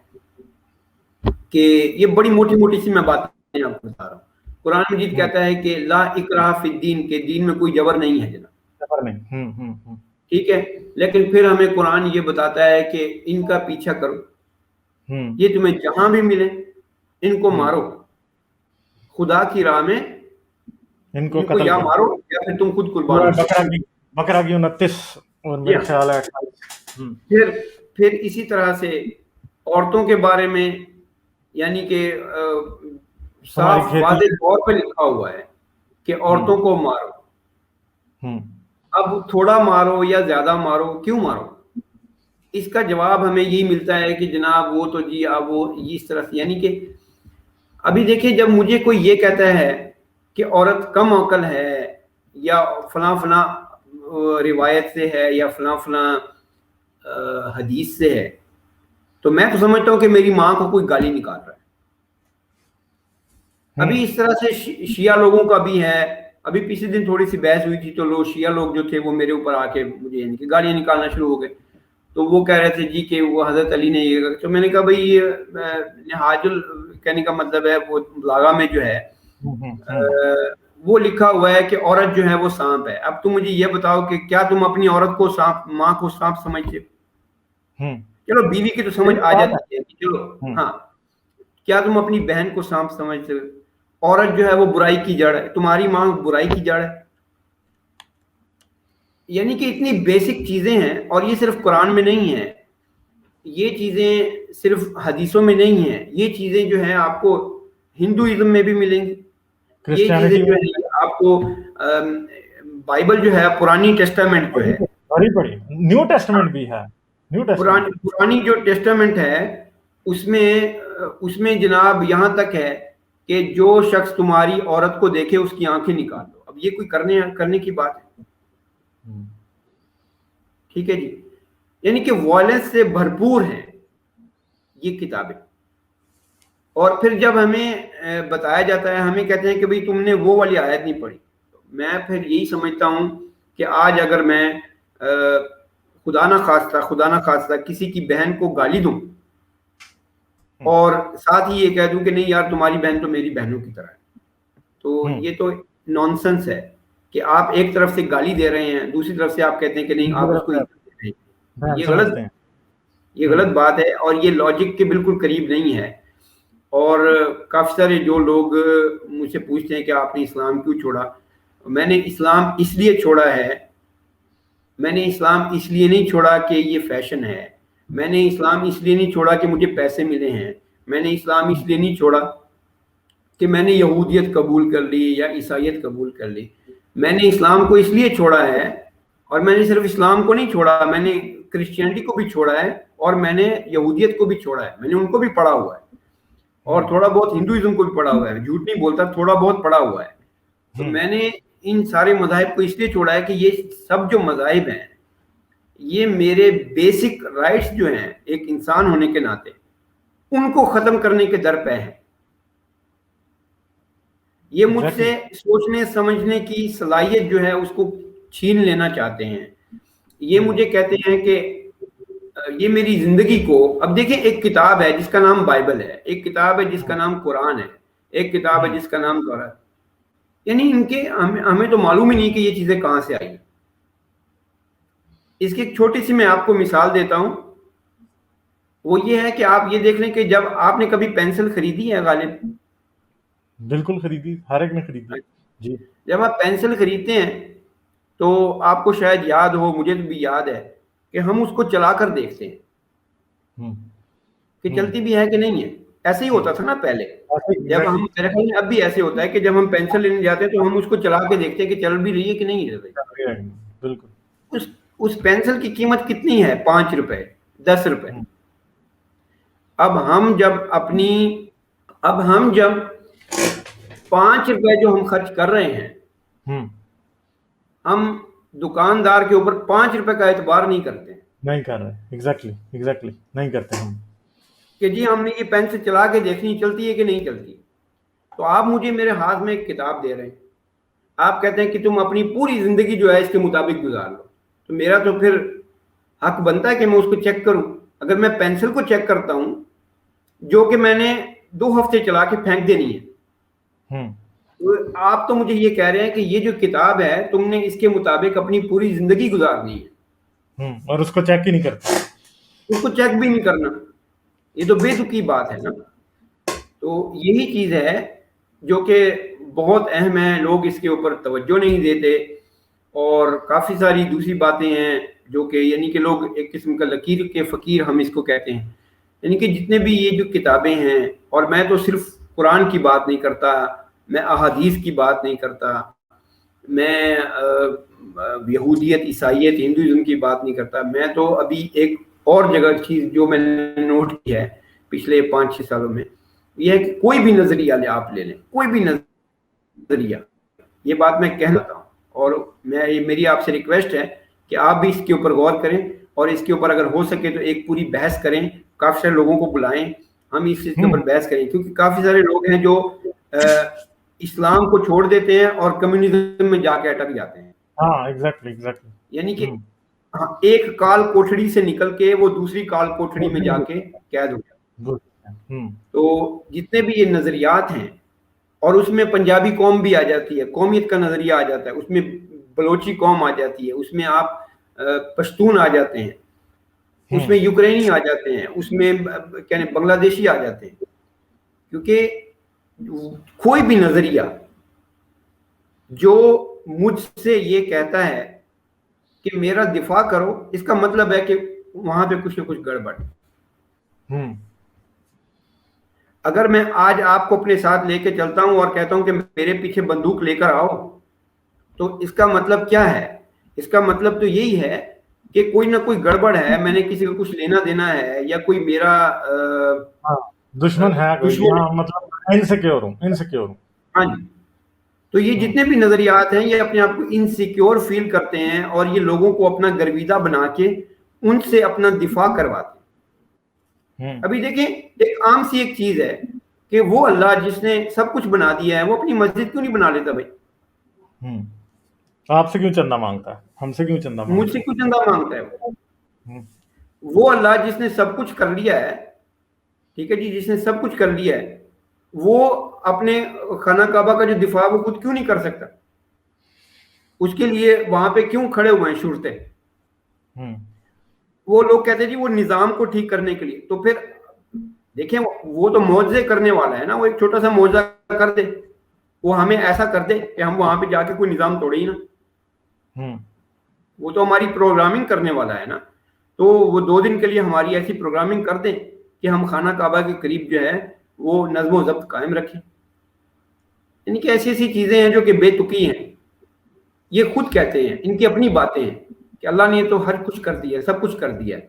کہ یہ بڑی موٹی موٹی سی میں باتیں آپ کو بتا رہا ہوں. قرآن مجید کہتا ہے کہ لا اکراہ فی الدین, کے دین میں کوئی جبر نہیں ہے جناب. ٹھیک ہے, لیکن پھر ہمیں قرآن یہ بتاتا ہے کہ ان کا پیچھا کرو, یہ تمہیں جہاں بھی ملے ان کو مارو, خدا کی راہ میں ان کو یا مارو یا پھر تم خود قربان ہو. بقرہ کی 29 اور میرے خیال ہے 28. پھر اسی طرح سے عورتوں کے بارے میں یعنی کہ صاف واضح طور پہ لکھا ہوا ہے کہ عورتوں کو مارو. اب تھوڑا مارو یا زیادہ مارو, کیوں مارو؟ اس کا جواب ہمیں یہی ملتا ہے کہ جناب وہ تو جی اب وہ اس طرح سے, یعنی کہ ابھی دیکھیں جب مجھے کوئی یہ کہتا ہے کہ عورت کم عقل ہے یا فلاں فلاں روایت سے ہے یا فلاں فلاں حدیث سے ہے, تو میں تو سمجھتا ہوں کہ میری ماں کو کوئی گالی نکال رہا ہے. ابھی اس طرح سے شیعہ لوگوں کا بھی ہے. ابھی پچھلے دن تھوڑی سی بحث ہوئی تھی, تو لوگ شیعہ لوگ جو تھے وہ میرے اوپر آ کے مجھے یعنی کہ گالیاں نکالنا شروع ہو گئے. تو وہ کہہ رہے تھے جی کہ وہ حضرت علی نے یہ, تو میں نے کہا بھائی لحاظ کہنے کا مطلب ہے وہ بلاغہ میں جو ہے وہ لکھا ہوا ہے کہ عورت جو ہے وہ سانپ ہے. اب تم مجھے یہ بتاؤ کہ کیا تم اپنی عورت کو سانپ, ماں کو سانپ سمجھتے ہو؟ چلو بیوی کی تو سمجھ آ جاتی ہے, چلو ہاں, کیا تم اپنی بہن کو سانپ سمجھتے ہو؟ عورت جو ہے وہ برائی کی جڑ ہے, تمہاری ماں برائی کی جڑ ہے. یعنی کہ اتنی بیسک چیزیں ہیں, اور یہ صرف قرآن میں نہیں ہے, یہ چیزیں صرف حدیثوں میں نہیں ہیں, یہ چیزیں جو ہیں آپ کو ہندوازم میں بھی ملیں گی. یہ چیزیں جو ہے آپ کو بائبل جو ہے پرانی ٹیسٹامنٹ جو ہے, بڑی بڑی نیو ٹیسٹمنٹ بھی ہے, نیو ٹیسٹمنٹ پرانی جو ٹیسٹامنٹ ہے اس میں جناب یہاں تک ہے کہ جو شخص تمہاری عورت کو دیکھے اس کی آنکھیں نکال دو. اب یہ کوئی کرنے کی بات ہے؟ ٹھیک ہے جی. یعنی کہ وائلنس سے بھرپور ہیں یہ کتابیں. اور پھر جب ہمیں بتایا جاتا ہے, ہمیں کہتے ہیں کہ بھئی تم نے وہ والی آیت نہیں پڑھی. میں پھر یہی سمجھتا ہوں کہ آج اگر میں خدا نہ خواستہ کسی کی بہن کو گالی دوں اور ساتھ ہی یہ کہہ دوں کہ نہیں یار تمہاری بہن تو میری بہنوں کی طرح ہے, تو یہ تو نانسنس ہے کہ آپ ایک طرف سے گالی دے رہے ہیں, دوسری طرف سے آپ کہتے ہیں کہ نہیں آپ اس کو عزت دے رہے ہیں. یہ غلط بات ہے اور یہ لاجک کے بالکل قریب نہیں ہے. اور کافی سارے جو لوگ مجھ سے پوچھتے ہیں کہ آپ نے اسلام کیوں چھوڑا, میں نے اسلام اس لیے چھوڑا ہے, میں نے اسلام اس لیے نہیں چھوڑا کہ یہ فیشن ہے, میں نے اسلام اس لیے نہیں چھوڑا کہ مجھے پیسے ملے ہیں, میں نے اسلام اس لیے نہیں چھوڑا کہ میں نے یہودیت قبول کر لی یا عیسائیت قبول کر لی. میں نے اسلام کو اس لیے چھوڑا ہے, اور میں نے صرف اسلام کو نہیں چھوڑا, میں نے کرسچینٹی کو بھی چھوڑا ہے اور میں نے یہودیت کو بھی چھوڑا ہے, میں نے ان کو بھی پڑھا ہوا ہے اور تھوڑا بہت ہندوازم کو بھی پڑھا ہوا ہے, جھوٹ نہیں بولتا, تھوڑا بہت پڑھا ہوا ہے. تو میں نے ان سارے مذاہب کو اس لیے چھوڑا ہے کہ یہ سب جو مذاہب ہیں یہ میرے بیسک رائٹس جو ہیں ایک انسان ہونے کے ناطے ان کو ختم کرنے کے در پہ ہیں. یہ مجھ سے سوچنے سمجھنے کی صلاحیت جو ہے اس کو چھین لینا چاہتے ہیں. یہ مجھے کہتے ہیں کہ یہ میری زندگی کو, اب دیکھیں ایک کتاب ہے جس کا نام بائبل ہے, ایک کتاب ہے جس کا نام قرآن ہے, ایک کتاب ہے جس کا نام تورات, یعنی ان کے ہمیں تو معلوم ہی نہیں کہ یہ چیزیں کہاں سے آئی. اس کی ایک چھوٹی سی میں آپ کو مثال دیتا ہوں, وہ یہ ہے کہ آپ یہ دیکھ لیں کہ جب آپ نے کبھی پینسل خریدی ہے غالب؟ بالکل خریدی, ہر ایک نے خریدی جی. جب آپ پینسل خریدتے ہیں تو آپ کو شاید یاد ہو, مجھے تو بھی یاد ہے کہ ہم اس کو چلا کر دیکھتے ہیں کہ چلتی بھی ہے کہ نہیں ہے. ایسے ہی ہوتا تھا نا پہلے, جب ہم اب بھی ایسے ہوتا ہے کہ جب ہم پینسل لینے جاتے ہیں تو ہم اس کو چلا کے دیکھتے ہیں کہ چل بھی رہی ہے کہ نہیں چل رہی. بالکل. اس پینسل کی قیمت کتنی ہے؟ 5 روپے, 10 روپے. اب ہم جب 5 روپے جو ہم خرچ کر رہے ہیں, ہم دکاندار کے اوپر 5 روپے کا اعتبار نہیں کرتے, نہیں کر رہے. ایگزیکٹلی نہیں کرتے ہم کہ جی ہم نے یہ پینسل چلا کے دیکھنی چلتی ہے کہ نہیں چلتی. تو آپ مجھے میرے ہاتھ میں ایک کتاب دے رہے ہیں, آپ کہتے ہیں کہ تم اپنی پوری زندگی جو ہے اس کے مطابق گزار لو, تو میرا تو پھر حق بنتا ہے کہ میں اس کو چیک کروں. اگر میں پینسل کو چیک کرتا ہوں جو کہ میں نے 2 ہفتے چلا کے پھینک دینی ہے, تو آپ تو مجھے یہ کہہ رہے ہیں کہ یہ جو کتاب ہے تم نے اس کے مطابق اپنی پوری زندگی گزارنی ہے, اور اس کو چیک ہی نہیں کرتا, اس کو چیک بھی نہیں کرنا. یہ تو بے دکھی بات ہے نا. تو یہی چیز ہے جو کہ بہت اہم ہے, لوگ اس کے اوپر توجہ نہیں دیتے. اور کافی ساری دوسری باتیں ہیں جو کہ یعنی کہ لوگ ایک قسم کا لکیر کے فقیر ہم اس کو کہتے ہیں, یعنی کہ جتنے بھی یہ جو کتابیں ہیں, اور میں تو صرف قرآن کی بات نہیں کرتا, میں احادیث کی بات نہیں کرتا, میں یہودیت, عیسائیت, ہندوازم کی بات نہیں کرتا, میں تو ابھی ایک اور جگہ چیز جو میں نے نوٹ کی ہے پچھلے 5-6 سالوں میں, یہ ہے کہ کوئی بھی نظریہ آپ لے لیں, کوئی بھی نظریہ, یہ بات میں کہنا چاہتا ہوں, اور میری آپ سے ریکویسٹ ہے کہ آپ بھی اس کے اوپر غور کریں, اور اس کے اوپر اگر ہو سکے تو ایک پوری بحث کریں, کافی سارے لوگوں کو بلائیں, ہم اس کے اوپر بحث کریں, کیونکہ کافی سارے لوگ ہیں جو اسلام کو چھوڑ دیتے ہیں اور کمیونزم میں جا کے اٹک جاتے ہیں. ہاں ایگزیکٹلی یعنی کہ ایک کال کوٹھڑی سے نکل کے وہ دوسری کال کوٹھڑی میں جا کے قید ہو جاتے ہیں. تو جتنے بھی یہ نظریات ہیں, اور اس میں پنجابی قوم بھی آ جاتی ہے, قومیت کا نظریہ آ جاتا ہے, اس میں بلوچی قوم آ جاتی ہے, اس میں آپ پشتون آ جاتے ہیں, اس میں یوکرینی آ جاتے ہیں, اس میں بنگلہ دیشی آ جاتے ہیں. کیونکہ کوئی بھی نظریہ جو مجھ سے یہ کہتا ہے کہ میرا دفاع کرو, اس کا مطلب ہے کہ وہاں پہ کچھ نہ کچھ گڑبڑ. اگر میں آج آپ کو اپنے ساتھ لے کے چلتا ہوں اور کہتا ہوں کہ میرے پیچھے بندوق لے کر آؤ، تو اس کا مطلب کیا ہے؟ اس کا مطلب تو یہی ہے کہ کوئی نہ کوئی گڑبڑ ہے، میں نے کسی کو کچھ لینا دینا ہے، یا کوئی میرا ہاں دشمن ہے کوئی، دشمن ہاں ہے۔ مطلب انسیکیور ہوں. ہاں جی، تو یہ ہوں جتنے بھی نظریات ہیں یہ اپنے آپ کو انسیکیور فیل کرتے ہیں، اور یہ لوگوں کو اپنا گرویدہ بنا کے ان سے اپنا دفاع کرواتے ہیں۔ ہوں ابھی دیکھیں، ایک عام سی ایک چیز ہے کہ وہ اللہ جس نے سب کچھ بنا دیا ہے، وہ اپنی مسجد کیوں نہیں بنا لیتا بھائی؟ ہوں آپ سے کیوں چندہ مانگتا ہے، ہم سے کیوں چندہ مجھ مانگتا سے ہے؟ کیوں چندہ مانگتا ہے ہوں وہ اللہ جس نے سب کچھ کر لیا ہے، ٹھیک ہے جی، جس نے سب کچھ کر لیا ہے، وہ اپنے خانہ کعبہ کا جو دفاع وہ خود کیوں نہیں کر سکتا؟ اس کے لیے وہاں پہ کیوں کھڑے ہوئے ہیں صورتیں؟ ہوں وہ لوگ کہتے ہیں جی وہ نظام کو ٹھیک کرنے کے لیے، تو پھر دیکھیں وہ تو معجزے کرنے والا ہے نا، وہ ایک چھوٹا سا معجزہ کر دے، وہ ہمیں ایسا کر دے کہ ہم وہاں پہ جا کے کوئی نظام توڑے ہی نا، ہوں وہ تو ہماری پروگرامنگ کرنے والا ہے نا، تو وہ 2 دن کے لیے ہماری ایسی پروگرامنگ کر دیں کہ ہم خانہ کعبہ کے قریب جو ہے وہ نظم و ضبط قائم رکھیں۔ یعنی کہ ایسی ایسی چیزیں ہیں جو کہ بے تکی ہیں، یہ خود کہتے ہیں، ان کی اپنی باتیں ہیں کہ اللہ نے تو ہر کچھ کر دیا ہے، سب کچھ کر دیا ہے۔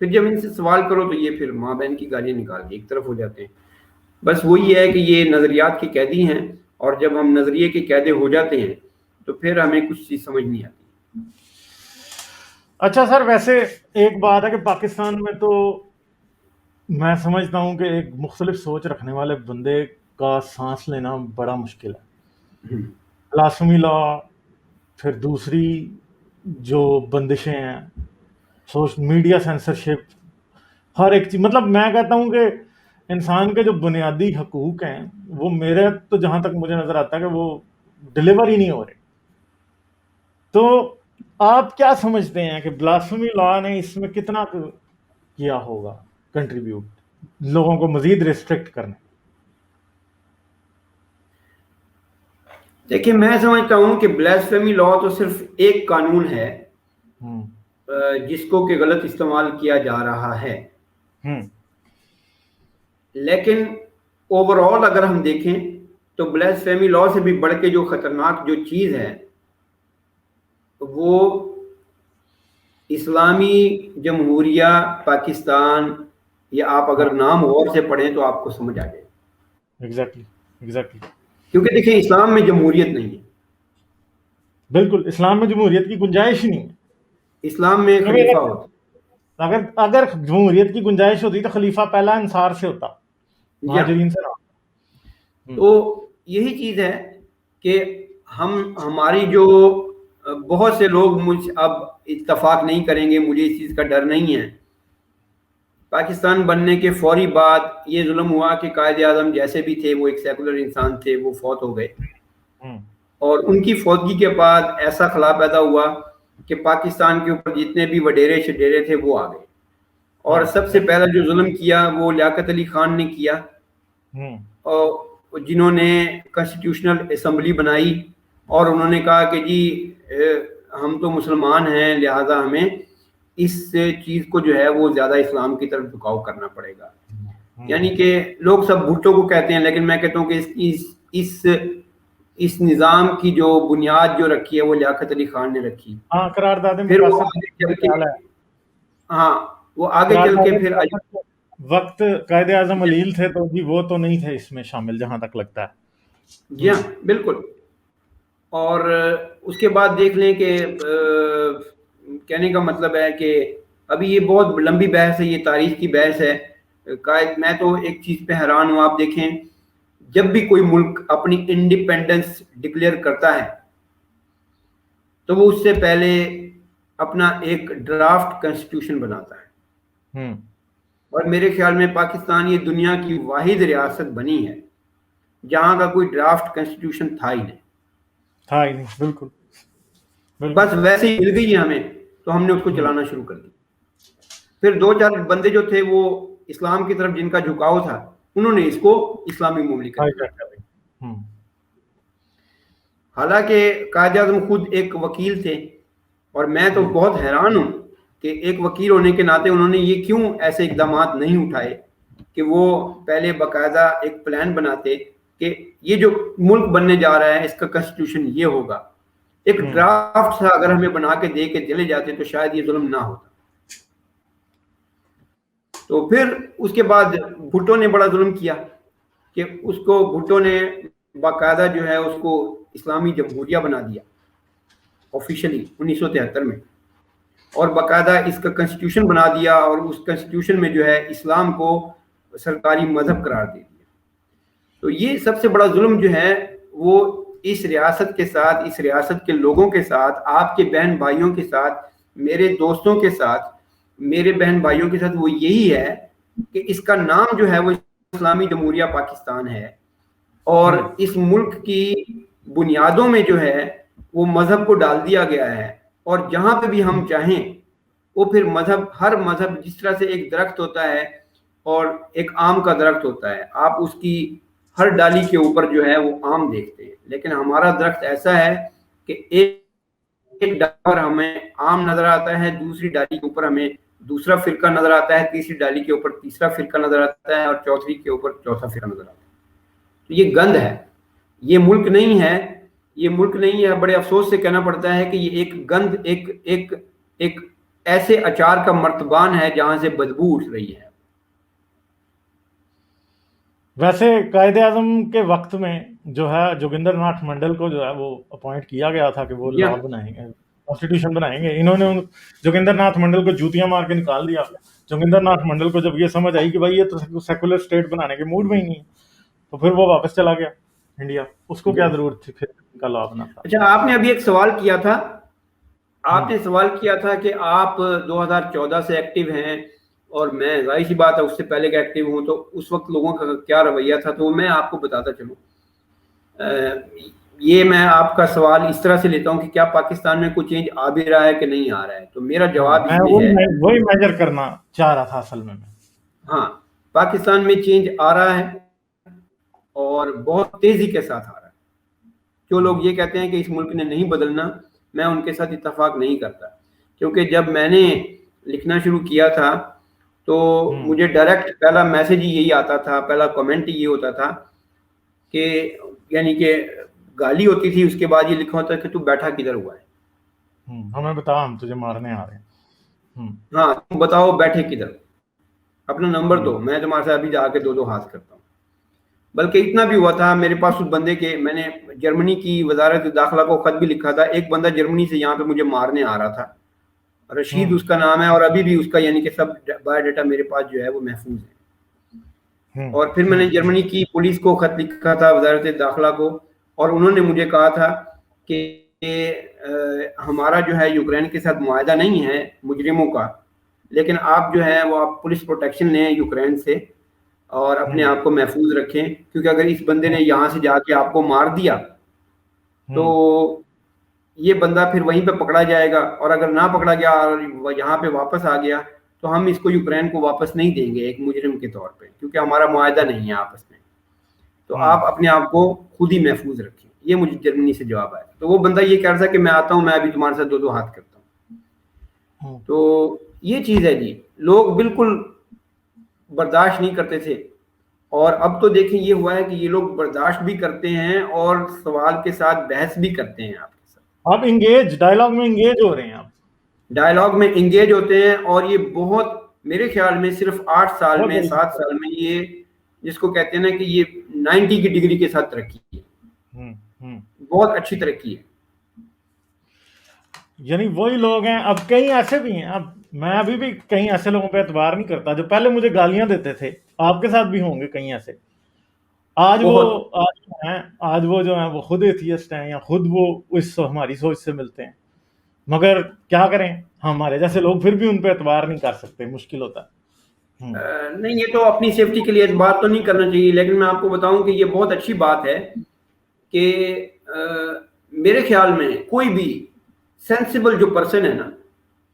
پھر جب ان سے سوال کرو تو یہ پھر ماں بہن کی گالیاں نکال کے ایک طرف ہو جاتے ہیں۔ بس وہی ہے کہ یہ نظریات کے قیدی ہیں، اور جب ہم نظریے کے قیدی ہو جاتے ہیں تو پھر ہمیں کچھ چیز سمجھ نہیں آتی۔ اچھا سر، ویسے ایک بات ہے کہ پاکستان میں تو میں سمجھتا ہوں کہ ایک مختلف سوچ رکھنے والے بندے کا سانس لینا بڑا مشکل ہے. بلاسفمی لا، پھر دوسری جو بندشیں ہیں، سوشل میڈیا سینسرشپ، ہر ایک چیز، مطلب میں کہتا ہوں کہ انسان کے جو بنیادی حقوق ہیں وہ میرے تو جہاں تک مجھے نظر آتا ہے کہ وہ ڈلیور ہی نہیں ہو رہے. تو آپ کیا سمجھتے ہیں کہ بلاسفمی لا نے اس میں کتنا کیا ہوگا کنٹریبیوٹ لوگوں کو مزید ریسٹرکٹ کرنے؟ دیکھیں میں سمجھتا ہوں کہ بلاسفیمی لا تو صرف ایک قانون ہے جس کو کہ غلط استعمال کیا جا رہا ہے، لیکن اوور آل اگر ہم دیکھیں تو بلاسفیمی لا سے بھی بڑھ کے جو خطرناک جو چیز ہے وہ اسلامی جمہوریہ پاکستان، یا آپ اگر نام غور سے پڑھیں تو آپ کو سمجھ آ جائے. ایگزیکٹلی کیونکہ دیکھیں اسلام میں جمہوریت نہیں ہے، بالکل اسلام میں جمہوریت کی گنجائش ہی نہیں ہے. اسلام میں خلیفہ ہوتا. اگر جمہوریت کی گنجائش ہوتی تو خلیفہ پہلا انصار سے ہوتا، مہاجرین سے نہ. تو یہی چیز ہے کہ ہماری جو بہت سے لوگ مجھ اب اتفاق نہیں کریں گے، مجھے اس چیز کا ڈر نہیں ہے. پاکستان بننے کے فوری بعد یہ ظلم ہوا کہ قائد اعظم جیسے بھی تھے وہ ایک سیکولر انسان تھے، وہ فوت ہو گئے، اور ان کی فوتگی کے بعد ایسا خلا پیدا ہوا کہ پاکستان کے اوپر جتنے بھی وڈیرے شڈیرے تھے وہ آ گئے. اور سب سے پہلا جو ظلم کیا وہ لیاقت علی خان نے کیا، اور جنہوں نے کانسٹیٹیوشنل اسمبلی بنائی، اور انہوں نے کہا کہ جی ہم تو مسلمان ہیں لہٰذا ہمیں اس چیز کو جو ہے وہ زیادہ اسلام کی طرف جھکاؤ کرنا پڑے گا. یعنی کہ لوگ سب بھٹو کو کہتے ہیں، لیکن میں کہتا ہوں کہ اس نظام کی جو بنیاد جو رکھی ہے وہ لیاقت علی خان نے رکھی. پھر وہ آگے چل کے وہ آگے چل کے پھر وقت قائد اعظم علیل تھے تو جی وہ تو نہیں تھے اس میں شامل جہاں تک لگتا ہے. جی ہاں بالکل. اور اس کے بعد دیکھ لیں کہ کہنے کا مطلب ہے کہ ابھی یہ بہت لمبی بحث ہے، یہ تاریخ کی بحث ہے. میں تو ایک چیز پہ حیران ہوں، آپ دیکھیں جب بھی کوئی ملک اپنی انڈیپینڈنس ڈکلیئر کرتا ہے تو وہ اس سے پہلے اپنا ایک ڈرافٹ کانسٹیٹیوشن بناتا ہے. اور میرے خیال میں پاکستان یہ دنیا کی واحد ریاست بنی ہے جہاں کا کوئی ڈرافٹ کانسٹیٹیوشن تھا ہی نہیں. بالکل بس ویسے ہی مل گئی ہے ہمیں تو ہم نے اس کو چلانا شروع کر دیا. پھر 2-4 بندے جو تھے وہ اسلام کی طرف جن کا جھکاؤ تھا انہوں نے اس کو اسلامی مملکت کیا. حالانکہ قائد اعظم خود ایک وکیل تھے، اور میں تو بہت حیران ہوں کہ ایک وکیل ہونے کے ناطے انہوں نے یہ کیوں ایسے اقدامات نہیں اٹھائے کہ وہ پہلے باقاعدہ ایک پلان بناتے کہ یہ جو ملک بننے جا رہا ہے اس کا کنسٹیٹیوشن یہ ہوگا. ایک ڈرافٹ تھا، اگر ہمیں بنا کے دے کے چلے جاتے تو شاید یہ ظلم نہ ہوتا. تو پھر اس کے بعد بھٹو نے بڑا ظلم کیا کہ اس کو بھٹو نے باقاعدہ جو ہے اس کو اسلامی جمہوریہ بنا دیا آفیشلی 1973 میں، اور باقاعدہ اس کا کنسٹیٹیوشن بنا دیا، اور اس کنسٹیٹیوشن میں جو ہے اسلام کو سرکاری مذہب قرار دے دیا. تو یہ سب سے بڑا ظلم جو ہے وہ اس ریاست کے ساتھ، اس ریاست کے لوگوں کے ساتھ، آپ کے بہن بھائیوں کے ساتھ، میرے دوستوں کے ساتھ، میرے بہن بھائیوں کے ساتھ وہ یہی ہے کہ اس کا نام جو ہے وہ اسلامی جمہوریہ پاکستان ہے، اور اس ملک کی بنیادوں میں جو ہے وہ مذہب کو ڈال دیا گیا ہے. اور جہاں پہ بھی ہم چاہیں وہ پھر مذہب، ہر مذہب جس طرح سے ایک درخت ہوتا ہے اور ایک آم کا درخت ہوتا ہے، آپ اس کی ہر ڈالی کے اوپر جو ہے وہ آم دیکھتے ہیں، لیکن ہمارا درخت ایسا ہے کہ ایک ڈالی پر ہمیں آم نظر آتا ہے، دوسری ڈالی کے اوپر ہمیں دوسرا فرقہ نظر آتا ہے، تیسری ڈالی کے اوپر تیسرا فرقہ نظر آتا ہے، اور چوتھی کے اوپر چوتھا فرقہ نظر آتا ہے. تو یہ گند ہے، یہ ملک نہیں ہے، یہ ملک نہیں ہے. بڑے افسوس سے کہنا پڑتا ہے کہ یہ ایک گند، ایک ایسے اچار کا مرتبان ہے جہاں سے بدبو اٹھ رہی ہے. ویسے قائد اعظم کے وقت میں جو ہے جوگندر ناتھ منڈل کو جو ہے وہ اپوائنٹ کیا گیا تھا کہ وہ لا بنائیں گے، کانسٹیٹیوشن بنائیں گے. انہوں نے جوگندر ناتھ منڈل کو جوتیاں مار کے نکال دیا. جوگندر ناتھ منڈل کو جب یہ سمجھ آئی کہ بھائی یہ تو سیکولر اسٹیٹ بنانے کے موڈ میں ہی نہیں ہے، تو پھر وہ واپس چلا گیا انڈیا. اس کو کیا ضرورت تھی پھر ان کا لا بناتا. اچھا، آپ نے ابھی ایک سوال کیا تھا، آپ نے سوال کیا تھا کہ آپ 2014 سے ایکٹیو ہیں اور میں ظاہر سی بات ہے اس سے پہلے کا ایکٹیو ہوں، تو اس وقت لوگوں کا کیا رویہ تھا. تو میں آپ کو بتاتا چلوں. یہ میں آپ کا سوال اس طرح سے لیتا ہوں کہ کیا پاکستان میں کوئی چینج آ بھی رہا ہے کہ نہیں آ رہا ہے. تو میرا جواب اس میں ہے، وہی میجر کرنا چاہ رہا تھا اصل میں. ہاں، پاکستان میں چینج آ رہا ہے اور بہت تیزی کے ساتھ آ رہا ہے. جو لوگ یہ کہتے ہیں کہ اس ملک نے نہیں بدلنا، میں ان کے ساتھ اتفاق نہیں کرتا، کیونکہ جب میں نے لکھنا شروع کیا تھا تو مجھے ڈائریکٹ پہلا میسج ہی یہی آتا تھا، پہلا کمنٹ ہی یہ ہوتا تھا کہ یعنی کہ گالی ہوتی تھی، اس کے بعد یہ لکھا ہوتا ہے کہ تو بیٹھا کدھر ہوا ہے، ہمیں بتا، ہم تجھے مارنے آ رہے ہیں. ہاں تم بتاؤ بیٹھے کدھر، اپنا نمبر دو، میں تمہارے ساتھ ابھی جا کے دو ہاتھ کرتا ہوں. بلکہ اتنا بھی ہوا تھا میرے پاس اس بندے کے، میں نے جرمنی کی وزارت داخلہ کو خط بھی لکھا تھا. ایک بندہ جرمنی سے یہاں پہ مجھے مارنے آ رہا تھا، رشید اس کا نام ہے، اور ابھی بھی اس کا یعنی کہ سب بایو ڈیٹا میرے پاس جو ہے وہ محفوظ ہے. اور پھر میں نے جرمنی کی پولیس کو خط لکھا تھا، وزارت داخلہ کو، اور انہوں نے مجھے کہا تھا کہ ہمارا جو ہے یوکرین کے ساتھ معاہدہ نہیں ہے مجرموں کا، لیکن آپ جو ہے وہ آپ پولیس پروٹیکشن لیں یوکرین سے اور اپنے آپ کو محفوظ رکھیں، کیونکہ اگر اس بندے نے یہاں سے جا کے آپ کو مار دیا تو یہ بندہ پھر وہیں پہ پکڑا جائے گا، اور اگر نہ پکڑا گیا اور یہاں پہ واپس آ گیا تو ہم اس کو یوکرین کو واپس نہیں دیں گے ایک مجرم کے طور پہ، کیونکہ ہمارا معاہدہ نہیں ہے آپس میں. تو آپ اپنے آپ کو خود ہی محفوظ رکھیں. یہ مجھے جرمنی سے جواب آیا. تو وہ بندہ یہ کہہ رہا تھا کہ میں آتا ہوں، میں ابھی تمہارے ساتھ دو ہاتھ کرتا ہوں. تو یہ چیز ہے جی، لوگ بالکل برداشت نہیں کرتے تھے، اور اب تو دیکھیں یہ ہوا ہے کہ یہ لوگ برداشت بھی کرتے ہیں اور سوال کے ساتھ بحث بھی کرتے ہیں آپ کے ساتھ. آپ انگیج، ڈائلاگ میں انگیج ہو رہے ہیں، آپ ڈائلاگ میں انگیج ہوتے ہیں، اور یہ بہت میرے خیال میں صرف 8 سال میں 7 سال میں یہ جس کو کہتے ہیں نا کہ یہ 90 کی ڈگری کے ساتھ ترقی ہے، بہت اچھی ترقی ہے. یعنی وہی لوگ ہیں. اب کئی ایسے بھی ہیں، اب میں ابھی بھی کہیں ایسے لوگوں پہ اعتبار نہیں کرتا جو پہلے مجھے گالیاں دیتے تھے. آپ کے ساتھ بھی ہوں گے کہیں ایسے. آج وہ جو ہیں وہ خود ایتھیسٹ ہیں، یا خود وہ اس ہماری سوچ سے ملتے ہیں، مگر کیا کریں، ہمارے جیسے لوگ پھر بھی ان پہ اعتبار نہیں کر سکتے، مشکل ہوتا ہے. نہیں، یہ تو اپنی سیفٹی کے لیے بات تو نہیں کرنا چاہیے، لیکن میں آپ کو بتاؤں کہ یہ بہت اچھی بات ہے کہ میرے خیال میں کوئی بھی سینسیبل جو پرسن ہے نا،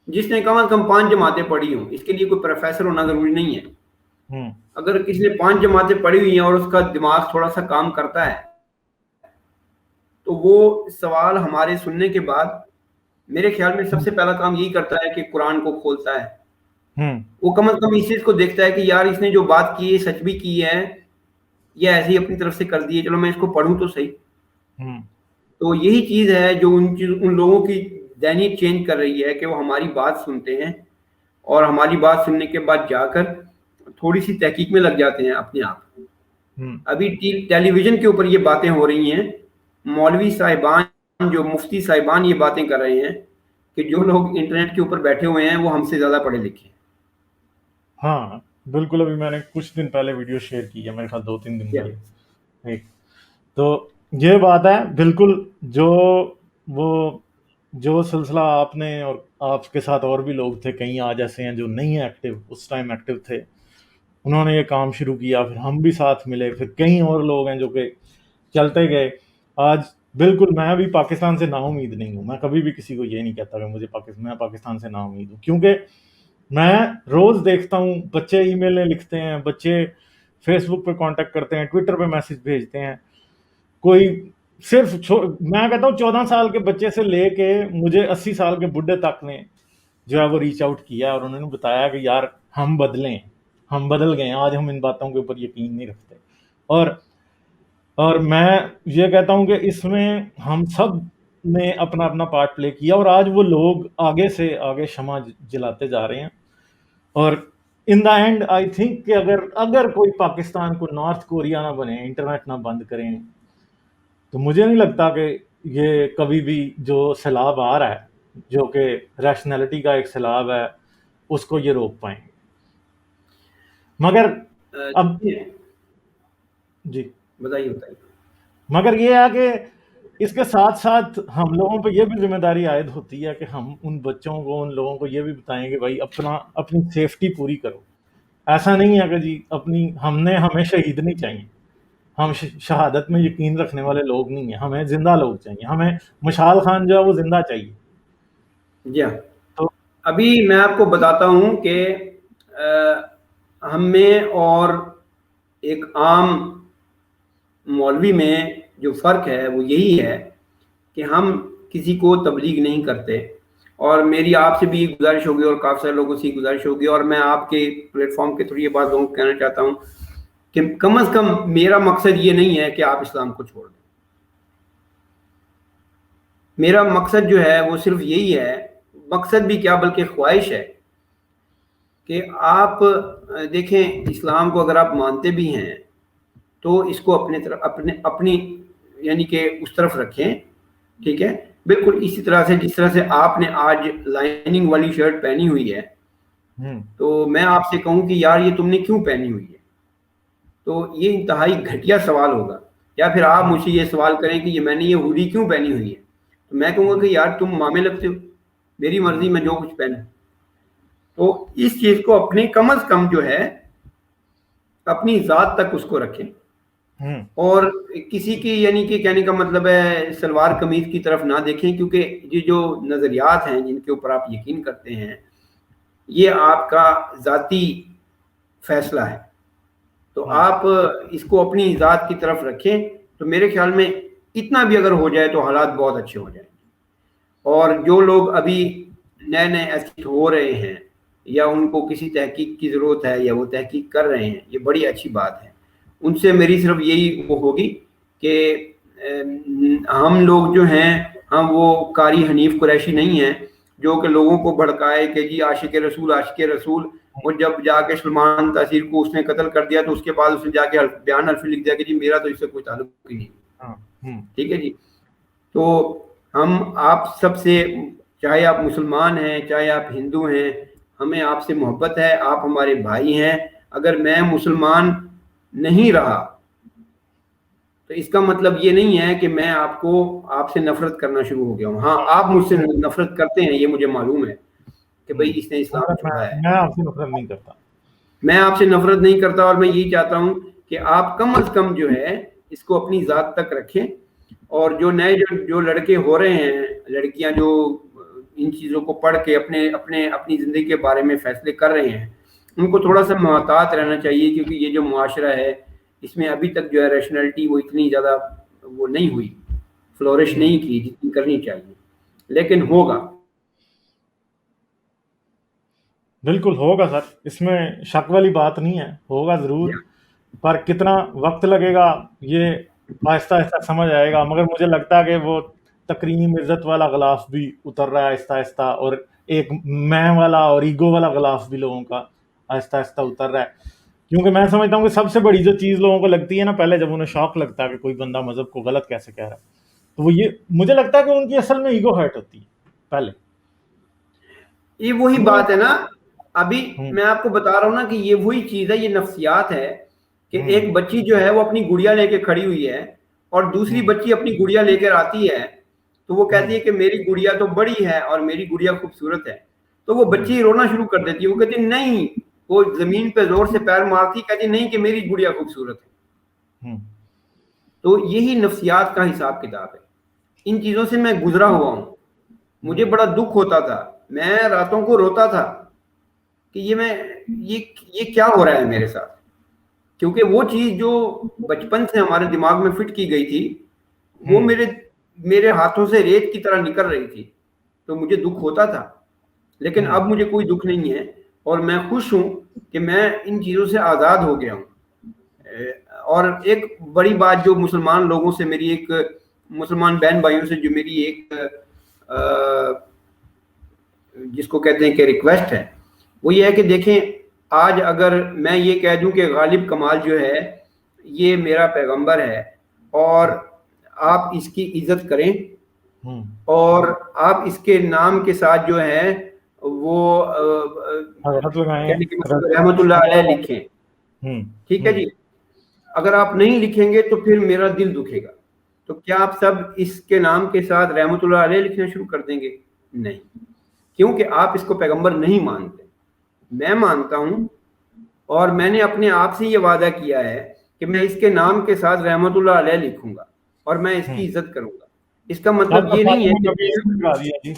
جس نے کم از کم 5 جماعتیں پڑھی ہوں، اس کے لیے کوئی پروفیسر ہونا ضروری نہیں ہے. اگر کسی نے 5 جماعتیں پڑھی ہوئی ہیں اور اس کا دماغ تھوڑا سا کام کرتا ہے تو وہ سوال ہمارے سننے کے بعد میرے خیال میں سب سے پہلا کام یہی کرتا ہے کہ قرآن کو کھولتا ہے وہ کم از کم اس چیز کو دیکھتا ہے کہ یار اس نے جو بات کی ہے سچ بھی کی ہے یا ایسے ہی اپنی طرف سے کر دی ہے, چلو میں اس کو پڑھوں تو صحیح. تو یہی چیز ہے جو ان لوگوں کی ذہنیت چینج کر رہی ہے کہ وہ ہماری بات سنتے ہیں اور ہماری بات سننے کے بعد جا کر تھوڑی سی تحقیق میں لگ جاتے ہیں اپنے آپ. ابھی ٹیلی ویژن کے اوپر یہ باتیں ہو رہی ہیں, مولوی صاحبان جو مفتی صاحبان یہ باتیں کر رہے ہیں کہ جو لوگ انٹرنیٹ کے اوپر بیٹھے ہوئے ہیں وہ ہم سے زیادہ پڑھے لکھے ہیں. ہاں بالکل, ابھی میں نے کچھ دن پہلے ویڈیو شیئر کی ہے, میرے خیال 2-3 دن پہلے. تو یہ بات ہے بالکل, جو سلسلہ آپ نے اور آپ کے ساتھ اور بھی لوگ تھے, کئی آج ایسے ہیں جو نہیں ہیں ایکٹیو, اس ٹائم ایکٹیو تھے, انہوں نے یہ کام شروع کیا, پھر ہم بھی ساتھ ملے, پھر کئی اور لوگ ہیں جو کہ چلتے گئے. آج بالکل میں بھی پاکستان سے نا امید نہیں ہوں, میں کبھی بھی کسی کو یہ نہیں کہتا کہ میں پاکستان سے نا امید ہوں, کیونکہ میں روز دیکھتا ہوں بچے ای میلیں لکھتے ہیں, بچے فیس بک پہ کانٹیکٹ کرتے ہیں, ٹویٹر پہ میسج بھیجتے ہیں. کوئی صرف میں کہتا ہوں 14 سال کے بچے سے لے کے مجھے 80 سال کے بڈھے تک نے جو ہے وہ ریچ آؤٹ کیا, اور انہوں نے بتایا کہ یار ہم بدلیں, ہم بدل گئے ہیں, آج ہم ان باتوں کے اوپر یقین نہیں رکھتے. اور میں یہ کہتا ہوں کہ اس میں ہم سب نے اپنا اپنا پارٹ پلے کیا, اور آج وہ لوگ آگے سے آگے شمع جلاتے جا رہے ہیں. اور ان دا اینڈ آئی تھنک کہ اگر کوئی پاکستان کو نارتھ کوریا نہ بنے, انٹرنیٹ نہ بند کریں, تو مجھے نہیں لگتا کہ یہ کبھی بھی جو سیلاب آ رہا ہے, جو کہ ریشنلٹی کا ایک سیلاب ہے, اس کو یہ روک پائیں گے. مگر اب جی بتائیے. مگر یہ ہے کہ اس کے ساتھ ساتھ ہم لوگوں پہ یہ بھی ذمہ داری عائد ہوتی ہے کہ ہم ان بچوں کو, ان لوگوں کو یہ بھی بتائیں کہ بھائی اپنی سیفٹی پوری کرو. ایسا نہیں ہے کہ جی ہمیں شہید نہیں چاہیے, ہم شہادت میں یقین رکھنے والے لوگ نہیں ہیں, ہمیں زندہ لوگ چاہیے, ہمیں مشال خان جو ہے وہ زندہ چاہیے. جی ہاں, تو ابھی میں آپ کو بتاتا ہوں کہ ہم میں اور ایک عام مولوی میں جو فرق ہے وہ یہی ہے کہ ہم کسی کو تبلیغ نہیں کرتے, اور میری آپ سے بھی گزارش ہوگی اور کافی سارے لوگوں سے گزارش ہوگی, اور میں آپ کے پلیٹ فارم کے تھرو یہ بات لوگوں کو کہنا چاہتا ہوں کہ کم از کم میرا مقصد یہ نہیں ہے کہ آپ اسلام کو چھوڑ دیں. میرا مقصد جو ہے وہ صرف یہی ہے, مقصد بھی کیا بلکہ خواہش ہے کہ آپ دیکھیں اسلام کو اگر آپ مانتے بھی ہیں تو اس کو اپنی یعنی کہ اس طرف رکھیں, ٹھیک ہے, بالکل اسی طرح سے جس طرح سے آپ نے آج لائننگ والی شرٹ پہنی ہوئی ہے, تو میں آپ سے کہوں کہ یار یہ تم نے کیوں پہنی ہوئی ہے, تو یہ انتہائی گھٹیا سوال ہوگا. یا پھر آپ مجھ سے یہ سوال کریں کہ میں نے یہ ہوڈی کیوں پہنی ہوئی ہے, تو میں کہوں گا کہ یار تم مامے لگتے ہو, میری مرضی میں جو کچھ پہنا. تو اس چیز کو اپنے کم از کم جو ہے اپنی ذات تک اس کو رکھیں, اور کسی کی یعنی کہ کہنے کا مطلب ہے سلوار قمیض کی طرف نہ دیکھیں, کیونکہ یہ جو نظریات ہیں جن کے اوپر آپ یقین کرتے ہیں یہ آپ کا ذاتی فیصلہ ہے, تو آپ اس کو اپنی ذات کی طرف رکھیں. تو میرے خیال میں اتنا بھی اگر ہو جائے تو حالات بہت اچھے ہو جائیں گے. اور جو لوگ ابھی نئے ایسے ہو رہے ہیں یا ان کو کسی تحقیق کی ضرورت ہے یا وہ تحقیق کر رہے ہیں, یہ بڑی اچھی بات ہے. ان سے میری صرف یہی وہ ہوگی کہ ہم لوگ جو ہیں ہم وہ قاری حنیف قریشی نہیں ہیں جو کہ لوگوں کو بھڑکائے کہ جی عاشق رسول, وہ جب جا کے سلمان تاثیر کو اس نے قتل کر دیا تو اس کے بعد اس نے جا کے بیان حلفی لکھ دیا کہ جی میرا تو اس سے کوئی تعلق ہی نہیں. ٹھیک ہے جی, تو ہم آپ سب سے, چاہے آپ مسلمان ہیں چاہے آپ ہندو ہیں, ہمیں آپ سے محبت ہے, آپ ہمارے بھائی ہیں. اگر میں مسلمان نہیں رہا تو اس کا مطلب یہ نہیں ہے کہ میں آپ سے نفرت کرنا شروع ہو گیا ہوں. ہاں آپ مجھ سے نفرت کرتے ہیں, یہ مجھے معلوم ہے کہ بھئی اس نے اسلام چھوڑا ہے. میں آپ سے نفرت نہیں کرتا, میں آپ سے نفرت نہیں کرتا, اور میں یہی چاہتا ہوں کہ آپ کم از کم جو ہے اس کو اپنی ذات تک رکھیں. اور جو نئے جو لڑکے ہو رہے ہیں, لڑکیاں جو ان چیزوں کو پڑھ کے اپنی زندگی کے بارے میں فیصلے کر رہے ہیں, ان کو تھوڑا سا محتاط رہنا چاہیے, کیونکہ یہ جو معاشرہ ہے اس میں ابھی تک جو ہے ریشنلٹی وہ اتنی زیادہ وہ نہیں ہوئی, فلورش نہیں کی جتنی کرنی چاہیے, لیکن ہوگا. بالکل ہوگا سر، اس میں شک والی بات نہیں ہے، ہوگا ضرور، پر کتنا وقت لگے گا یہ آہستہ آہستہ سمجھ آئے گا. مگر مجھے لگتا ہے کہ وہ تکریم عزت والا غلاف بھی اتر رہا ہے آہستہ آہستہ، اور ایک میں والا اور ایگو والا غلاف بھی لوگوں کا آہستہ آہستہ اتر رہا ہے. کیونکہ میں سمجھتا ہوں کہ سب سے بڑی جو چیز لوگوں کو لگتی ہے نا، پہلے جب انہیں شوق لگتا ہے کہ کوئی بندہ مذہب کو غلط کیسے کہہ رہا ہے، تو وہ یہ مجھے لگتا ہے کہ ان کی اصل میں ایگو ہرٹ ہوتی ہے پہلے. یہ وہی بات ہے نا، ابھی ہوں میں آپ کو بتا رہا ہوں نا کہ یہ وہی چیز ہے، یہ نفسیات ہے کہ ہوں ایک بچی جو ہے وہ اپنی گڑیا لے کے کھڑی ہوئی ہے اور دوسری ہوں بچی اپنی گڑیا لے کر آتی ہے، تو وہ ہوں کہتی ہے کہ میری گڑیا تو بڑی ہے اور میری گڑیا خوبصورت ہے، تو وہ ہوں بچی رونا شروع کر دیتی ہے، وہ کہتی نہیں، وہ زمین پہ زور سے پیر مارتی، کہتی نہیں کہ میری گڑیا خوبصورت ہے. ہوں تو یہی نفسیات کا حساب کتاب ہے، ان چیزوں سے میں گزرا ہوا ہوں. مجھے ہوں بڑا دکھ ہوتا تھا، میں راتوں کو روتا تھا کہ یہ کیا ہو رہا ہے میرے ساتھ، کیونکہ وہ چیز جو بچپن سے ہمارے دماغ میں فٹ کی گئی تھی وہ ہوں میرے ہاتھوں سے ریت کی طرح نکل رہی تھی، تو مجھے دکھ ہوتا تھا. لیکن ہوں اب مجھے کوئی دکھ نہیں ہے اور میں خوش ہوں کہ میں ان چیزوں سے آزاد ہو گیا ہوں. اور ایک بڑی بات جو مسلمان لوگوں سے میری ایک مسلمان بہن بھائیوں سے جو میری ایک جس کو کہتے ہیں کہ ریکویسٹ ہے، وہ یہ ہے کہ دیکھیں، آج اگر میں یہ کہہ دوں کہ غالب کمال جو ہے یہ میرا پیغمبر ہے اور آپ اس کی عزت کریں ہوں اور آپ اس کے نام کے ساتھ جو ہے وہ حضرت لگائیں یعنی کہ رحمت اللہ علیہ لکھیں، ہوں ٹھیک ہے ہوں جی. اگر آپ نہیں لکھیں گے تو پھر میرا دل دکھے گا. تو کیا آپ سب اس کے نام کے ساتھ رحمت اللہ علیہ لکھنا شروع کر دیں گے؟ نہیں، کیونکہ آپ اس کو پیغمبر نہیں مانتے. میں مانتا ہوں اور میں نے اپنے آپ سے یہ وعدہ کیا ہے کہ میں اس کے نام کے ساتھ رحمت اللہ علیہ لکھوں گا اور میں اس ہوں کی عزت کروں گا. اس کا آپ مطلب کا یہ نہیں ہے فاطمہ کہ نبی سے لگا دیا جی.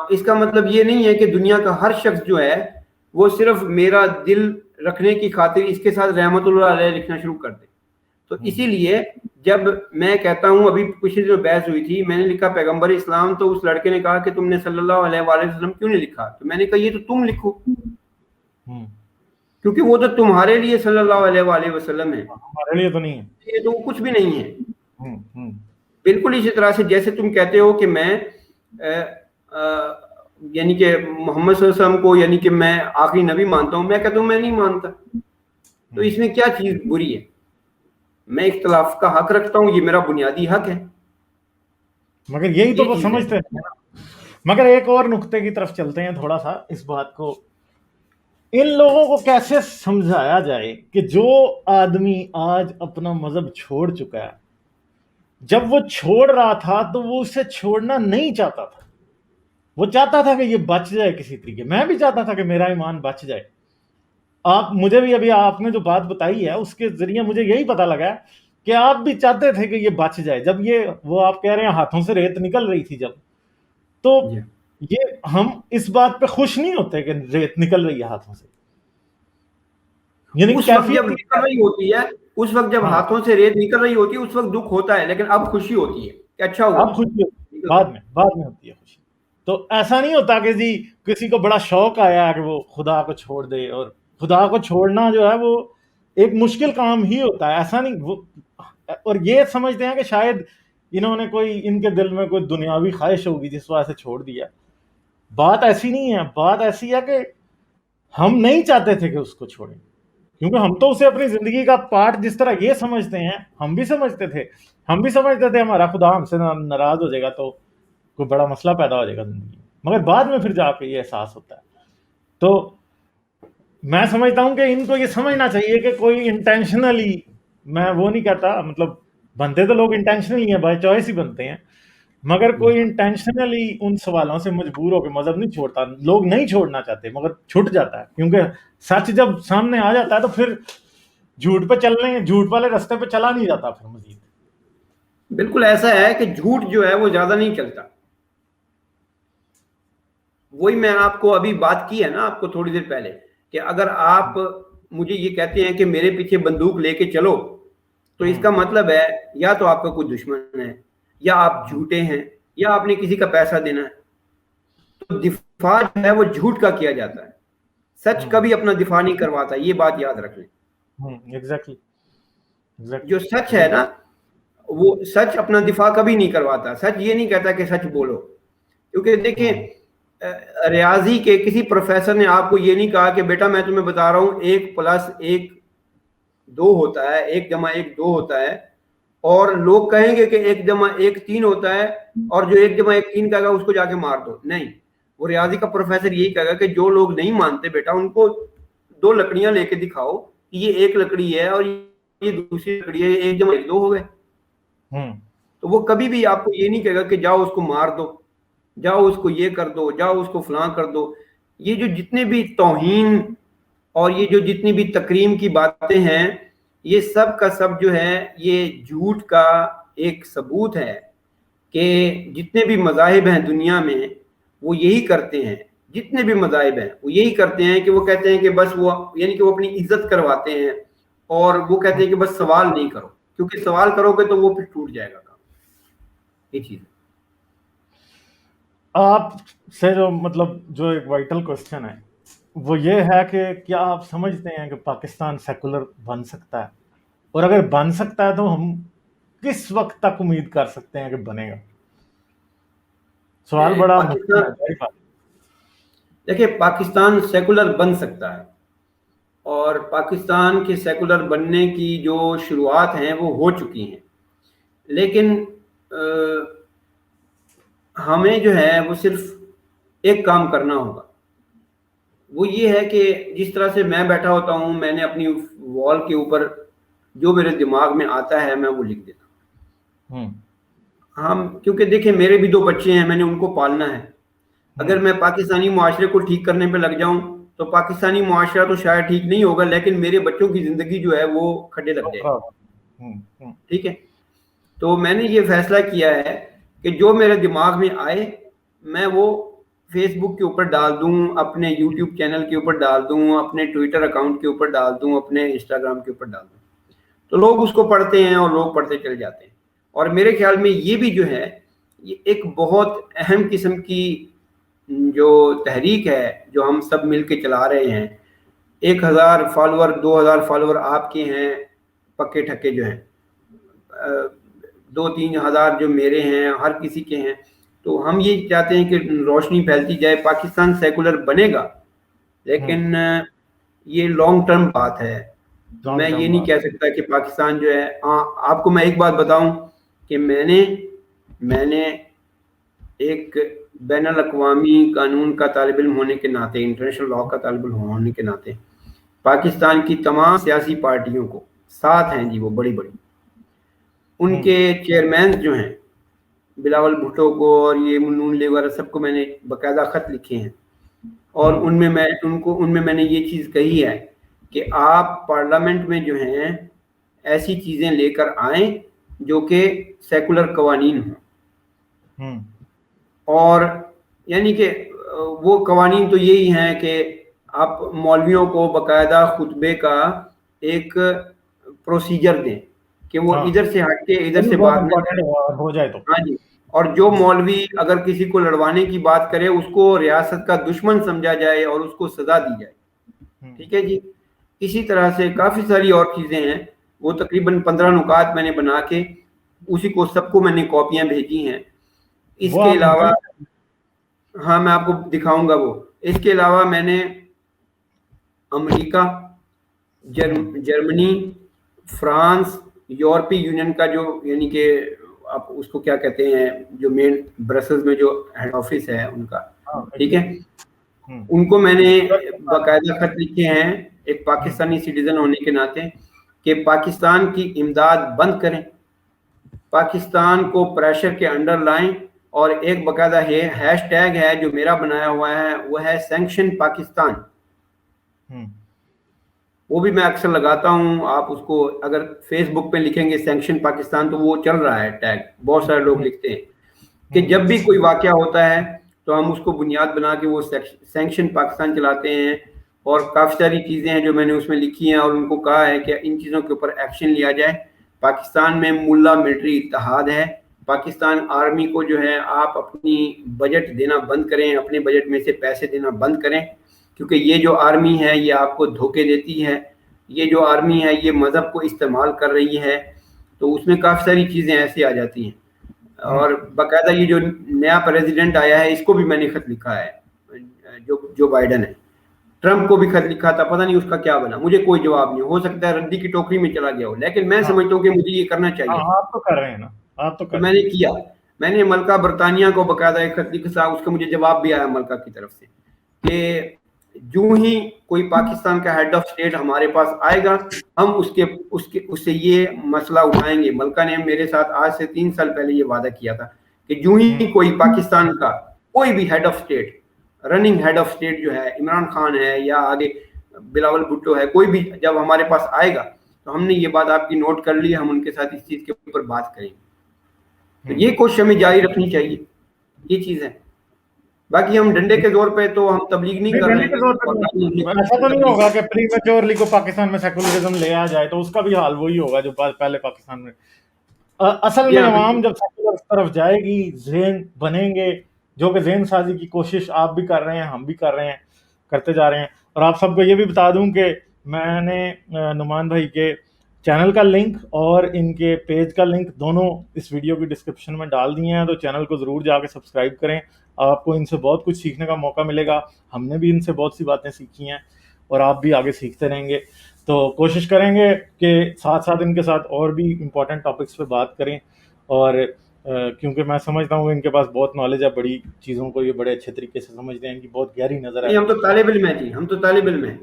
اس کا مطلب یہ نہیں ہے کہ دنیا کا ہر شخص جو ہے وہ صرف میرا دل رکھنے کی خاطر اس کے ساتھ رحمت اللہ علیہ لکھنا شروع کر دے. تو اسی لیے جب میں کہتا ہوں، ابھی پچھلی جو بحث ہوئی تھی میں نے لکھا پیغمبر اسلام، تو اس لڑکے نے کہا کہ تم نے صلی اللہ علیہ وآلہ وسلم کیوں نہیں لکھا؟ تو میں نے کہا یہ تو تم لکھو، کیونکہ وہ تو تمہارے لیے صلی اللہ علیہ وآلہ وسلم ہے، ہمارے لیے تو نہیں ہے. یہ تو کچھ بھی نہیں ہے. ہوں ہوں بالکل اسی طرح سے جیسے تم کہتے ہو کہ میں یعنی کہ محمد صلی اللہ علیہ وسلم کو یعنی کہ میں آخری نبی مانتا ہوں، میں کہتا ہوں میں نہیں مانتا. تو اس میں کیا چیز بری ہے؟ میں اختلاف کا حق رکھتا ہوں، یہ میرا بنیادی حق ہے. مگر یہی تو یہ وہ چیز ہے. سمجھتے ہیں. مگر ایک اور نقطے کی طرف چلتے ہیں تھوڑا سا. اس بات کو ان لوگوں کو کیسے سمجھایا جائے کہ جو آدمی آج اپنا مذہب چھوڑ چکا ہے، جب وہ چھوڑ رہا تھا تو وہ اسے چھوڑنا نہیں چاہتا تھا، وہ چاہتا تھا کہ یہ بچ جائے کسی طریقے. میں بھی چاہتا تھا کہ میرا ایمان بچ جائے. آپ مجھے بھی ابھی آپ نے جو بات بتائی ہے اس کے ذریعے مجھے یہی پتا لگا کہ آپ بھی چاہتے تھے کہ یہ بچ جائے. جب یہ وہ آپ کہہ رہے ہیں ہاتھوں سے ریت نکل رہی تھی جب، تو یہ ہم اس بات پہ خوش نہیں ہوتے کہ ریت نکل رہی ہے ہاتھوں سے. یعنی اس وقت جب کیفیت نکل رہی ہوتی ہے، اس وقت جب ہاں ہاتھوں سے ریت نکل رہی ہوتی ہے اس وقت دکھ ہوتا ہے، لیکن اب خوشی ہوتی ہے کہ اچھا ہوا. اب خوشی ہوتی ہے، بعد میں ہوتی ہے خوشی. تو ایسا نہیں ہوتا کہ جی کسی کو بڑا شوق آیا کہ وہ خدا کو چھوڑ دے، اور خدا کو چھوڑنا جو ہے وہ ایک مشکل کام ہی ہوتا ہے. ایسا نہیں وہ، اور یہ سمجھتے ہیں کہ شاید انہوں نے کوئی ان کے دل میں کوئی دنیاوی خواہش ہوگی جس وجہ سے چھوڑ دیا. بات ایسی نہیں ہے. بات ایسی ہے کہ ہم نہیں چاہتے تھے کہ اس کو چھوڑیں، کیونکہ ہم تو اسے اپنی زندگی کا پارٹ جس طرح یہ سمجھتے ہیں ہم بھی سمجھتے تھے. ہم بھی سمجھتے تھے ہمارا خدا ہم سے ناراض ہو جائے گا تو کوئی بڑا مسئلہ پیدا ہو جائے گا زندگی میں. مگر بعد میں پھر جا کے یہ احساس ہوتا ہے. تو میں سمجھتا ہوں کہ ان کو یہ سمجھنا چاہیے کہ کوئی انٹینشنلی، میں وہ نہیں کہتا، مطلب بنتے تو لوگ انٹینشنلی ہیں، بائی چوائس ہی بنتے ہیں، مگر کوئی انٹینشنلی ان سوالوں سے مجبور ہو کے مذہب نہیں چھوڑتا. لوگ نہیں چھوڑنا چاہتے مگر چھٹ جاتا ہے، کیونکہ سچ جب سامنے آ جاتا ہے تو پھر جھوٹ پہ چلنے، جھوٹ والے رستے پہ چلا نہیں جاتا پھر مزید. بالکل ایسا ہے کہ جھوٹ جو ہے وہ زیادہ نہیں چلتا. وہی میں آپ کو ابھی بات کی ہے نا آپ کو تھوڑی دیر پہلے، کہ اگر آپ مجھے یہ کہتے ہیں کہ میرے پیچھے بندوق لے کے چلو، تو اس کا مطلب ہے یا تو آپ کا کوئی دشمن ہے، یا آپ جھوٹے ہیں، یا آپ نے کسی کا پیسہ دینا ہے. تو دفاع جو ہے وہ جھوٹ کا کیا جاتا ہے. سچ کبھی اپنا دفاع نہیں کرواتا، یہ بات یاد رکھ لیں۔ ایگزیکٹلی جو سچ ہے نا وہ سچ اپنا دفاع کبھی نہیں کرواتا، سچ یہ نہیں کہتا کہ سچ بولو، کیونکہ دیکھیں ریاضی کے کسی پروفیسر نے آپ کو یہ نہیں کہا کہ بیٹا میں تمہیں بتا رہا ہوں 1+1 2 ہوتا ہے، 1+1 2 ہوتا ہے، اور لوگ کہیں گے کہ 1+1 3 ہوتا ہے، اور جو 1+1 3 کہے گا اس کو جا کے مار دو۔ نہیں، وہ ریاضی کا پروفیسر یہی کہے گا کہ جو لوگ نہیں مانتے بیٹا ان کو 2 لکڑیاں لے کے دکھاؤ کہ یہ 1 لکڑی ہے اور یہ دوسری لکڑی ہے، 1+1 2 ہو گئے۔ تو وہ کبھی بھی آپ کو یہ نہیں کہے گا کہ جاؤ اس کو مار دو، جاؤ اس کو یہ کر دو، جاؤ اس کو فلاں کر دو۔ یہ جو جتنے بھی توہین اور یہ جو جتنی بھی تکریم کی باتیں ہیں، یہ سب کا سب جو ہے یہ جھوٹ کا ایک ثبوت ہے کہ جتنے بھی مذاہب ہیں دنیا میں وہ یہی کرتے ہیں، جتنے بھی مذاہب ہیں وہ یہی کرتے ہیں کہ وہ کہتے ہیں کہ بس وہ یعنی کہ وہ اپنی عزت کرواتے ہیں، اور وہ کہتے ہیں کہ بس سوال نہیں کرو، کیونکہ سوال کرو گے تو وہ پھر ٹوٹ جائے گا کام۔ یہ چیز آپ سے جو مطلب جو ایک وائٹل کوشچن ہے وہ یہ ہے کہ کیا آپ سمجھتے ہیں کہ پاکستان سیکولر بن سکتا ہے، اور اگر بن سکتا ہے تو ہم کس وقت تک امید کر سکتے ہیں کہ بنے گا؟ سوال بڑا دیکھیں پاکستان سیکولر بن سکتا ہے، اور پاکستان کے سیکولر بننے کی جو شروعات ہیں وہ ہو چکی ہیں، لیکن ہمیں جو ہے وہ صرف ایک کام کرنا ہوگا، وہ یہ ہے کہ جس طرح سے میں بیٹھا ہوتا ہوں، میں نے اپنی وال کے اوپر جو میرے دماغ میں آتا ہے میں وہ لکھ دیتا ہوں۔ ہم کیونکہ دیکھیں میرے بھی 2 بچے ہیں، میں نے ان کو پالنا ہے۔ اگر میں پاکستانی معاشرے کو ٹھیک کرنے پہ لگ جاؤں تو پاکستانی معاشرہ تو شاید ٹھیک نہیں ہوگا، لیکن میرے بچوں کی زندگی جو ہے وہ کھڈے لگ جائے گی۔ ٹھیک ہے، تو میں نے یہ فیصلہ کیا ہے کہ جو میرے دماغ میں آئے میں وہ فیس بک کے اوپر ڈال دوں، اپنے یوٹیوب چینل کے اوپر ڈال دوں، اپنے ٹویٹر اکاؤنٹ کے اوپر ڈال دوں، اپنے انسٹاگرام کے اوپر ڈال دوں، تو لوگ اس کو پڑھتے ہیں اور لوگ پڑھتے چلے جاتے ہیں۔ اور میرے خیال میں یہ بھی جو ہے یہ ایک بہت اہم قسم کی جو تحریک ہے جو ہم سب مل کے چلا رہے ہیں۔ 1000 فالوور 2000 فالوور آپ کے ہیں پکے ٹھکے جو ہیں، 2-3 ہزار جو میرے ہیں، ہر کسی کے ہیں، تو ہم یہ چاہتے ہیں کہ روشنی پھیلتی جائے، پاکستان سیکولر بنے گا، لیکن یہ لانگ ٹرم بات ہے۔ میں یہ نہیں کہہ سکتا کہ پاکستان جو ہے آپ کو میں ایک بات بتاؤں کہ میں نے ایک بین الاقوامی قانون کا طالب علم ہونے کے ناطے، انٹرنیشنل لاء کا طالب علم ہونے کے ناطے، پاکستان کی تمام سیاسی پارٹیوں کو 7 ہیں جی وہ بڑی بڑی، ان کے چیئرمین جو ہیں بلاول بھٹو کو اور یہ نون لیگ وغیرہ سب کو میں نے باقاعدہ خط لکھے ہیں، اور ان میں میں نے یہ چیز کہی ہے کہ آپ پارلیمنٹ میں جو ہیں ایسی چیزیں لے کر آئیں جو کہ سیکولر قوانین ہوں، اور یعنی کہ وہ قوانین تو یہی ہیں کہ آپ مولویوں کو باقاعدہ خطبے کا ایک پروسیجر دیں کہ وہ ادھر سے ہٹ کے ادھر سے بات ہو جائے تو، ہاں جی، اور جو مولوی اگر کسی کو لڑوانے کی بات کرے اس کو ریاست کا دشمن سمجھا جائے اور اس کو سزا دی جائے۔ ٹھیک ہے جی، اسی طرح سے کافی ساری اور چیزیں ہیں، وہ تقریباً 15 نکات میں نے بنا کے اسی کو سب کو میں نے کاپیاں بھیجی ہیں۔ اس کے علاوہ ہاں میں آپ کو دکھاؤں گا وہ، اس کے علاوہ میں نے امریکہ، جرمنی، فرانس، یورپی یونین کا جو یعنی کہ آپ اس کو کیا کہتے ہیں جو مین برسلز میں جو ہیڈ آفس ہے ان کا، ٹھیک ہے، ان کو میں نے باقاعدہ خط لکھے ہیں ایک پاکستانی سٹیزن ہونے کے ناطے کہ پاکستان کی امداد بند کریں، پاکستان کو پریشر کے انڈر لائیں، اور ایک باقاعدہ ہیش ٹیگ ہے جو میرا بنایا ہوا ہے وہ ہے سینکشن پاکستان، وہ بھی میں اکثر لگاتا ہوں۔ آپ اس کو اگر فیس بک پہ لکھیں گے سینکشن پاکستان تو وہ چل رہا ہے ٹیگ، بہت سارے لوگ لکھتے ہیں کہ جب بھی کوئی واقعہ ہوتا ہے تو ہم اس کو بنیاد بنا کے وہ سینکشن پاکستان چلاتے ہیں، اور کافی ساری چیزیں ہیں جو میں نے اس میں لکھی ہیں اور ان کو کہا ہے کہ ان چیزوں کے اوپر ایکشن لیا جائے۔ پاکستان میں ملا ملٹری اتحاد ہے، پاکستان آرمی کو جو ہے آپ اپنی بجٹ دینا بند کریں، اپنے بجٹ میں سے پیسے دینا بند کریں، کیونکہ یہ جو آرمی ہے یہ آپ کو دھوکے دیتی ہے، یہ جو آرمی ہے یہ مذہب کو استعمال کر رہی ہے، تو اس میں کافی ساری چیزیں ایسی آ جاتی ہیں. اور باقاعدہ یہ جو نیا پریزیڈنٹ آیا ہے اس کو بھی میں نے خط لکھا ہے، جو بائیڈن ہے. ٹرمپ کو بھی خط لکھا تھا، پتہ نہیں اس کا کیا بنا، مجھے کوئی جواب نہیں. ہو سکتا ہے ردی کی ٹوکری میں چلا گیا ہو، لیکن میں سمجھتا ہوں کہ مجھے یہ کرنا چاہیے. آپ تو کر رہے ہیں نا، آپ تو کر میں نے کیا. میں نے ملکہ برطانیہ کو باقاعدہ ایک خط لکھا، اس کا مجھے جواب بھی آیا ملکہ کی طرف سے کہ جو ہی کوئی پاکستان کا ہیڈ آف اسٹیٹ ہمارے پاس آئے گا ہم اس سے یہ مسئلہ اٹھائیں گے. ملکہ نے میرے ساتھ آج سے 3 سال پہلے یہ وعدہ کیا تھا کہ جو ہی کوئی پاکستان کا کوئی بھی head of state, running head of state جو ہے عمران خان ہے یا آگے بلاول بھٹو ہے، کوئی بھی جب ہمارے پاس آئے گا تو ہم نے یہ بات آپ کی نوٹ کر لی، ہم ان کے ساتھ اس چیز کے اوپر بات کریں گے. تو یہ کوشش ہمیں جاری رکھنی چاہیے. یہ چیز ہے. باقی ہم ڈنڈے کے زور پہ تو ہم تبلیغ نہیں کر رہے ہیں. ایسا تو نہیں ہوگا کہ پری میچورلی کو پاکستان میں سیکولرزم لے آ جائے تو اس کا بھی حال وہی ہوگا جو پہلے پاکستان میں. اصل میں عوام جب سیکولر طرف جائے گی، ذہن بنیں گے، جو کہ ذہن سازی کی کوشش آپ بھی کر رہے ہیں، ہم بھی کر رہے ہیں، کرتے جا رہے ہیں. اور آپ سب کو یہ بھی بتا دوں کہ میں نے نعمان بھائی کے چینل کا لنک اور ان کے پیج کا لنک دونوں اس ویڈیو کی ڈسکرپشن میں ڈال دیے ہیں، تو چینل کو ضرور جا کے سبسکرائب کریں. آپ کو ان سے بہت کچھ سیکھنے کا موقع ملے گا. ہم نے بھی ان سے بہت سی باتیں سیکھی ہیں اور آپ بھی آگے سیکھتے رہیں گے. تو کوشش کریں گے کہ ساتھ ساتھ ان کے ساتھ اور بھی امپورٹنٹ ٹاپکس پہ بات کریں. اور کیونکہ میں سمجھتا ہوں کہ ان کے پاس بہت نالج ہے، بڑی چیزوں کو یہ بڑے اچھے طریقے سے سمجھتے ہیں، ان کی بہت گہری نظر ہے. ہم تو طالب علم ہیں جی، ہم تو طالب علم ہیں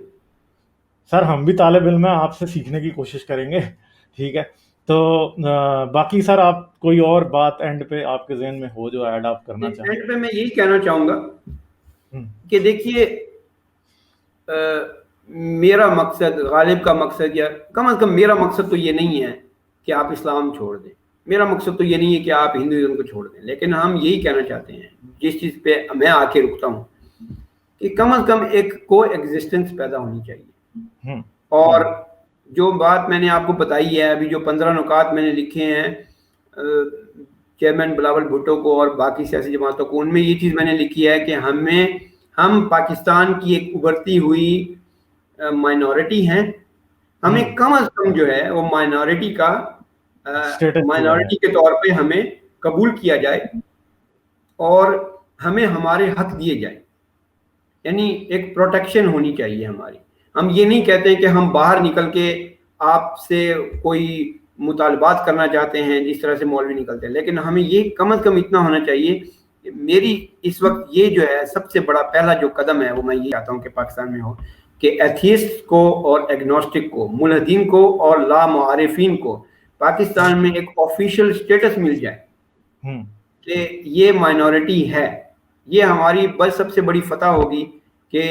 سر. ہم بھی طالب علم ہیں، آپ سے سیکھنے کی کوشش کریں گے. ٹھیک ہے. تو باقی سر آپ کوئی اور بات اینڈ پہ آپ کے ذہن میں ہو جو ایڈ آپ کرنا چاہیں؟ اینڈ پہ میں یہی کہنا چاہوں گا کہ دیکھیے میرا مقصد، غالب کا مقصد، یا کم از کم میرا مقصد تو یہ نہیں ہے کہ آپ اسلام چھوڑ دیں. میرا مقصد تو یہ نہیں ہے کہ آپ ہندوازم کو چھوڑ دیں. لیکن ہم یہی کہنا چاہتے ہیں، جس چیز پہ میں آ کے رکتا ہوں، کہ کم از کم ایک کو ایگزسٹنس پیدا ہونی چاہیے. اور جو بات میں نے آپ کو بتائی ہے، ابھی جو 15 نکات میں نے لکھے ہیں چیئرمین بلاول بھٹو کو اور باقی سیاسی جماعتوں کو، ان میں یہ چیز میں نے لکھی ہے کہ ہم پاکستان کی ایک ابھرتی ہوئی مائنورٹی ہیں. ہمیں کم از کم جو ہے وہ مائنورٹی کے طور پہ ہمیں قبول کیا جائے اور ہمیں ہمارے حق دیے جائیں. یعنی ایک پروٹیکشن ہونی چاہیے ہماری. ہم یہ نہیں کہتے ہیں کہ ہم باہر نکل کے آپ سے کوئی مطالبات کرنا چاہتے ہیں جس طرح سے مولوی نکلتے ہیں، لیکن ہمیں یہ کم از کم اتنا ہونا چاہیے. میری اس وقت یہ جو ہے سب سے بڑا پہلا جو قدم ہے وہ میں یہ چاہتا ہوں کہ پاکستان میں ہو کہ ایتھیسٹ کو اور ایگنوسٹک کو، ملحدین کو اور لا معارفین کو پاکستان میں ایک آفیشیل سٹیٹس مل جائے کہ یہ مائنورٹی ہے. یہ ہماری بس سب سے بڑی فتح ہوگی کہ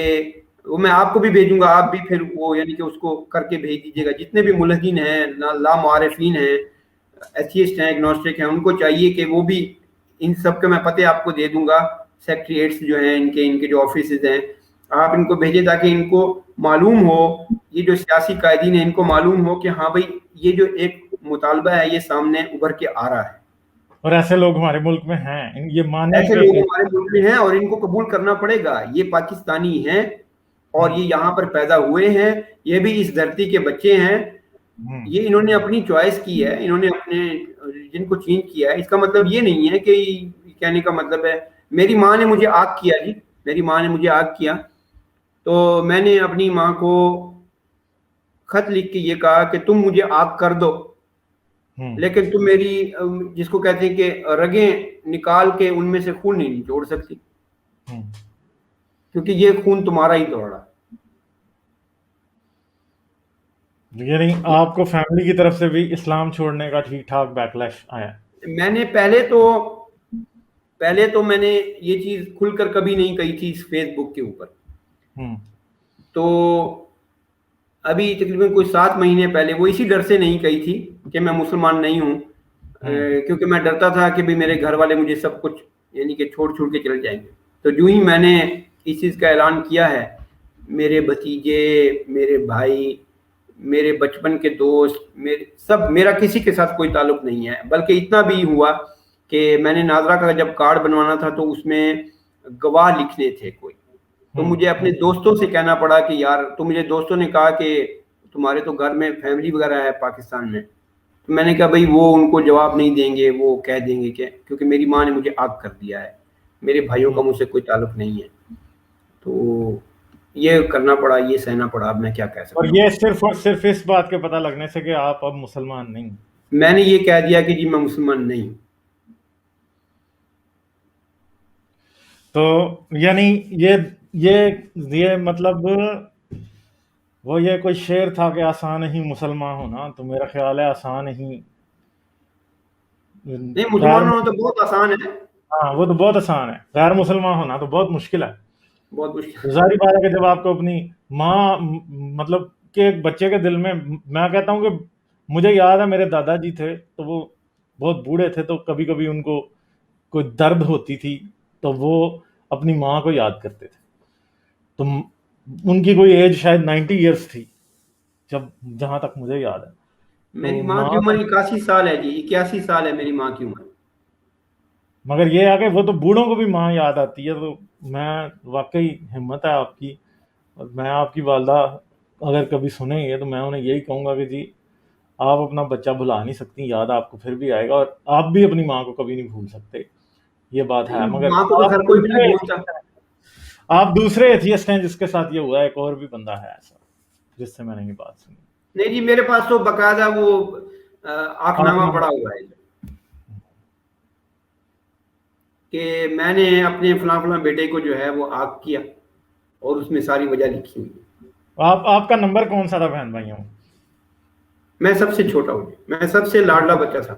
وہ میں آپ کو بھی بھیجوں گا، آپ بھی پھر وہ یعنی کہ اس کو کر کے بھیج دیجیے گا. جتنے بھی ملحدین ہیں، لا معارفین ہیں، ایتھیسٹ ہیں، ایگنوسٹک ہیں، ان کو چاہیے کہ وہ بھی، ان سب کے میں پتے آپ کو دے دوں گا، سیکریٹریٹس جو ہیں ان کے جو آفیسز ہیں، آپ ان کو بھیجیں تاکہ ان کو معلوم ہو، یہ جو سیاسی قائدین ہیں ان کو معلوم ہو کہ ہاں بھائی یہ جو ایک مطالبہ ہے یہ سامنے ابھر کے آ رہا ہے. اور ایسے لوگ ہمارے ملک میں ہیں، یہ مانے ایسے لوگ ہمارے ملک میں ہیں اور ان کو قبول کرنا پڑے گا. یہ پاکستانی ہیں اور یہ یہاں پر پیدا ہوئے ہیں، یہ بھی اس دھرتی کے بچے ہیں. یہ انہوں نے اپنی چوائس کی ہے، انہوں نے اپنے جن کو چینج کیا ہے. اس کا مطلب یہ نہیں ہے کہ کہنے کا مطلب ہے میری ماں نے مجھے آگ کیا، جی میری ماں نے مجھے آگ کیا تو میں نے اپنی ماں کو خط لکھ کے یہ کہا کہ تم مجھے آگ کر دو، لیکن تم میری جس کو کہتے ہیں کہ رگیں نکال کے ان میں سے خون نہیں نچوڑ سکتی کیونکہ یہ خون تمہارا ہی دوڑا. یعنی آپ کو فیملی کی طرف سے بھی اسلام چھوڑنے کا ٹھیک ٹھاک بیکلیش آیا؟ میں نے پہلے تو میں نے یہ چیز کھل کر کبھی نہیں کہی تھی فیس بک کے اوپر. تو ابھی تقریباً کوئی 7 مہینے پہلے وہ اسی ڈر سے نہیں کہی تھی کہ میں مسلمان نہیں ہوں، کیونکہ میں ڈرتا تھا کہ بھی میرے گھر والے مجھے سب کچھ یعنی کہ چھوڑ کے چلے جائیں گے. تو جو ہی میں نے اس چیز کا اعلان کیا ہے، میرے بھتیجے، میرے بھائی، میرے بچپن کے دوست، میرا کسی کے ساتھ کوئی تعلق نہیں ہے. بلکہ اتنا بھی ہوا کہ میں نے ناظرہ کا جب کارڈ بنوانا تھا تو اس میں گواہ لکھنے تھے کوئی، تو مجھے اپنے دوستوں سے کہنا پڑا کہ یار، تو مجھے دوستوں نے کہا کہ تمہارے تو گھر میں فیملی وغیرہ ہے پاکستان میں. تو میں نے کہا بھائی وہ ان کو جواب نہیں دیں گے، وہ کہہ دیں گے کہ کیونکہ میری ماں نے مجھے آگ کر دیا ہے، میرے بھائیوں کا مجھ سے کوئی تعلق نہیں ہے. تو یہ کرنا پڑا، یہ سہنا پڑا. اب میں کیا کہہ سکتا اور ہوں. یہ صرف اس بات کے پتہ لگنے سے کہ آپ اب مسلمان نہیں. میں نے یہ کہہ دیا کہ جی میں مسلمان نہیں ہوں. تو یعنی یہ مطلب وہ یہ کوئی شعر تھا کہ آسان ہی مسلمان ہونا، تو میرا خیال ہے آسان ہی نہیں، مسلمان ہونا تو بہت آسان ہے. ہاں وہ تو بہت آسان ہے، غیر مسلمان ہونا تو بہت مشکل ہے. بہت مشکل. ظاہری بات ہے کہ جب آپ کو اپنی ماں، مطلب کہ ایک بچے کے دل میں کہتا ہوں کہ مجھے یاد ہے میرے دادا جی تھے تو وہ بہت بوڑھے تھے، تو کبھی کبھی ان کو کوئی درد ہوتی تھی تو وہ اپنی ماں کو یاد کرتے تھے. تو ان کی کوئی ایج شاید 90 ایئرس تھی جہاں تک مجھے یاد ہے. میری ماں کی عمر 81 سال ہے جی، 81 سال ہے میری ماں کی عمر. مگر یہ ہے کہ وہ تو بوڑھوں کو بھی ماں یاد آتی ہے. تو میں واقعی ہمت ہے آپ کی، اور میں آپ کی والدہ اگر کبھی سنیں گے تو میں انہیں یہی کہوں گا کہ جی آپ اپنا بچہ بھلا نہیں سکتی، یاد آپ کو پھر بھی آئے گا، اور آپ بھی اپنی ماں کو کبھی نہیں بھول سکتے. یہ بات ہے. مگر ماں کو تو ہر کوئی بھی نہیں بھولتا. آپ دوسرے ایتھیسٹ ہیں جس کے ساتھ یہ ہوا ہے. ایک اور بھی بندہ ہے ایسا جس سے میں نے یہ بات سنی. نہیں جی، میرے پاس تو باقاعدہ وہ آنکھ نامہ پڑا ہوا ہے کہ میں نے اپنے فلاں فلاں بیٹے کو جو ہے وہ آگ کیا، اور اس میں ساری وجہ لکھی ہوئی. آپ کا نمبر کون سا تھا بہن بھائیوں؟ میں سب سے چھوٹا ہوں، میں سب سے لاڈلا بچہ تھا.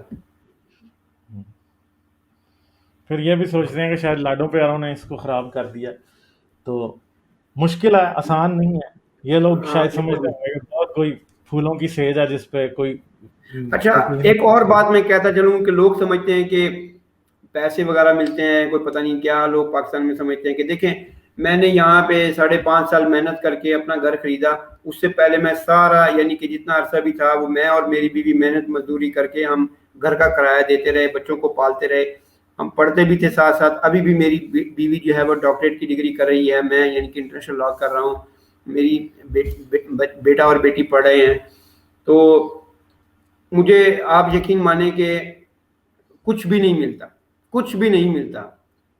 پھر یہ بھی سوچ رہے ہیں کہ شاید لاڈوں پیاروں نے اس کو خراب کر دیا. تو مشکل ہے، آسان نہیں ہے. یہ لوگ شاید سمجھتے ہیں کہ بہت کوئی پھولوں کی سیج ہے جس پہ کوئی. اچھا، ایک اور بات میں کہتا چلوں کہ لوگ سمجھتے ہیں کہ پیسے وغیرہ ملتے ہیں، کوئی پتہ نہیں کیا لوگ پاکستان میں سمجھتے ہیں کہ دیکھیں میں نے یہاں پہ 5.5 سال محنت کر کے اپنا گھر خریدا. اس سے پہلے میں سارا یعنی کہ جتنا عرصہ بھی تھا وہ میں اور میری بیوی محنت مزدوری کر کے ہم گھر کا کرایہ دیتے رہے، بچوں کو پالتے رہے، ہم پڑھتے بھی تھے ساتھ ساتھ. ابھی بھی میری بیوی جو ہے وہ ڈاکٹریٹ کی ڈگری کر رہی ہے، میں یعنی کہ انٹرنیشنل لا کر رہا ہوں، میری بیٹا اور بیٹی پڑھ رہے ہیں. تو مجھے آپ یقین مانیں کہ کچھ بھی نہیں ملتا، کچھ بھی نہیں ملتا.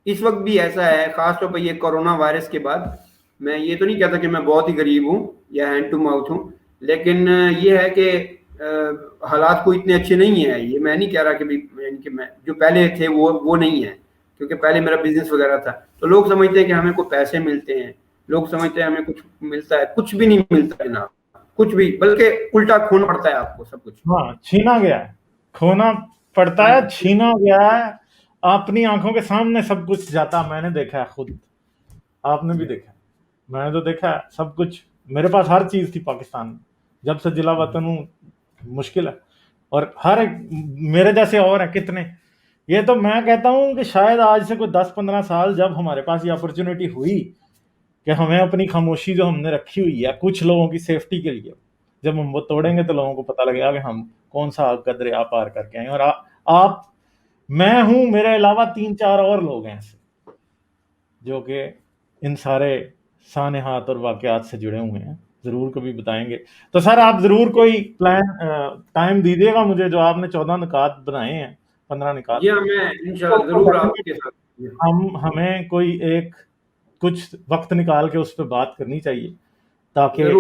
اس وقت بھی ایسا ہے، خاص طور پہ یہ کورونا وائرس کے بعد. میں یہ تو نہیں کہتا کہ میں بہت ہی غریب ہوں یا ہینڈ ٹو ماؤتھ ہوں، لیکن یہ ہے کہ حالات کو اتنے اچھے نہیں ہیں. یہ میں نہیں کہہ رہا کہ یعنی کہ میں جو پہلے تھے وہ نہیں ہیں، کیونکہ پہلے میرا بزنس وغیرہ تھا. تو لوگ سمجھتے ہیں کہ ہمیں کوئی پیسے ملتے ہیں، لوگ سمجھتے ہیں ہمیں کچھ ملتا ہے. کچھ بھی نہیں ملتا جناب، کچھ بھی، بلکہ الٹا کھونا پڑتا ہے آپ کو سب کچھ. ہاں، چھینا گیا ہے، کھونا پڑتا ہے، چھینا گیا ہے. اپنی آنکھوں کے سامنے سب کچھ جاتا، میں نے دیکھا ہے خود، آپ نے بھی دیکھا، میں نے تو دیکھا ہے سب کچھ. میرے پاس ہر چیز تھی پاکستان میں، جب سے جلا وطن ہوں مشکل ہے. اور ہر ایک میرے جیسے اور ہیں کتنے. یہ تو میں کہتا ہوں کہ شاید آج سے کوئی 10-15 سال جب ہمارے پاس یہ اپرچونٹی ہوئی کہ ہمیں اپنی خاموشی جو ہم نے رکھی ہوئی ہے کچھ لوگوں کی سیفٹی کے لیے، جب ہم وہ توڑیں گے تو لوگوں کو پتہ لگے گا کہ ہم کون سا آگ کا دریا پار کر کے آئے. اور آپ، میں ہوں، میرے علاوہ 3-4 اور لوگ ہیں ایسے جو کہ ان سارے سانحات اور واقعات سے جڑے ہوئے ہیں. ضرور کبھی بتائیں گے. تو سر آپ ضرور کوئی ٹائم دیجیے گا مجھے، جو آپ نے 14 نکات بنائے ہیں، 15 نکات. جی ہاں، میں انشاءاللہ ضرور آپ کے ساتھ. ہمیں کوئی ایک کچھ وقت نکال کے اس پہ بات کرنی چاہیے تاکہ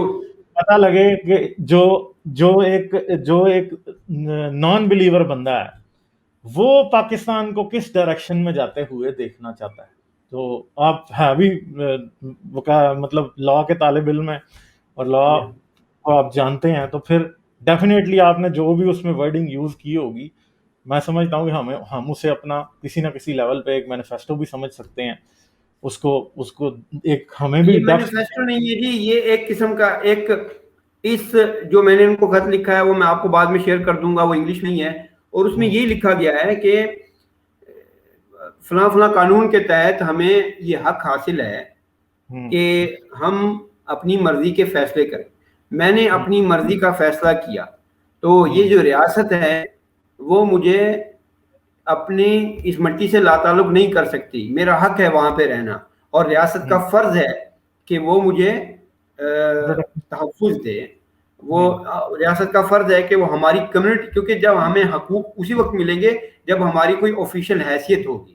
پتہ لگے کہ جو ایک نان بلیور بندہ ہے وہ پاکستان کو کس ڈائریکشن میں جاتے ہوئے دیکھنا چاہتا ہے. تو آپ ہے بھی مطلب لا کے طالب علم ہیں اور لا کو آپ جانتے ہیں، تو پھر ڈیفینیٹلی آپ نے جو بھی اس میں ورڈنگ یوز کی ہوگی، میں سمجھتا ہوں کہ ہم اسے اپنا کسی نہ کسی لیول پہ ایک مینیفیسٹو بھی سمجھ سکتے ہیں. اس کو ایک ہمیں بھی یہ مینیفیسٹو نہیں ہے جی، یہ ایک قسم کا ایک جو میں نے ان کو خط لکھا ہے وہ میں آپ کو بعد میں شیئر کر دوں گا، وہ انگلش نہیں ہے، اور اس میں یہ لکھا گیا ہے کہ فلاں فلاں قانون کے تحت ہمیں یہ حق حاصل ہے کہ ہم اپنی مرضی کے فیصلے کریں. میں نے اپنی مرضی کا فیصلہ کیا، تو یہ جو ریاست ہے وہ مجھے اپنی اس مٹی سے لا تعلق نہیں کر سکتی. میرا حق ہے وہاں پہ رہنا، اور ریاست کا فرض ہے کہ وہ مجھے پروڈکٹ۔ تحفظ دے. وہ ریاست کا فرض ہے کہ وہ ہماری کمیونٹی، کیونکہ جب ہمیں حقوق اسی وقت ملیں گے جب ہماری کوئی آفیشیل حیثیت ہوگی.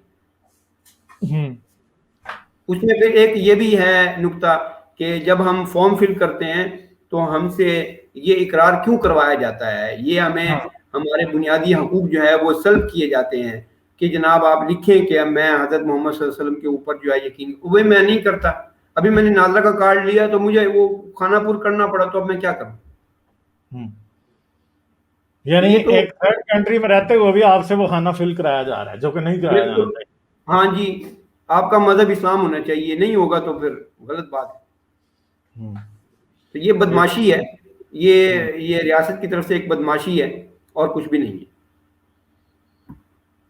اس میں پھر ایک یہ بھی ہے نکتہ کہ جب ہم فارم فل کرتے ہیں تو ہم سے یہ اقرار کیوں کروایا جاتا ہے، یہ ہمیں ہمارے بنیادی حقوق جو ہے وہ سلب کیے جاتے ہیں کہ جناب آپ لکھیں کہ میں حضرت محمد صلی اللہ علیہ وسلم کے اوپر جو ہے یقین. وہ میں نہیں کرتا. ابھی میں نے ناظرہ کا کارڈ لیا تو مجھے وہ خانہ پور کرنا پڑا، تو اب میں کیا کروں؟ یعنی ایک تھرڈ کنٹری میں رہتے ہوئے بھی آپ سے وہ خانہ فل کرایا جا رہا ہے جو کہ نہیں کرایا جانا چاہیے. ہاں جی، آپ کا مذہب اسلام ہونا چاہیے، نہیں ہوگا تو پھر غلط بات ہے. تو یہ بدماشی ہے، یہ ریاست کی طرف سے ایک بدماشی ہے اور کچھ بھی نہیں ہے.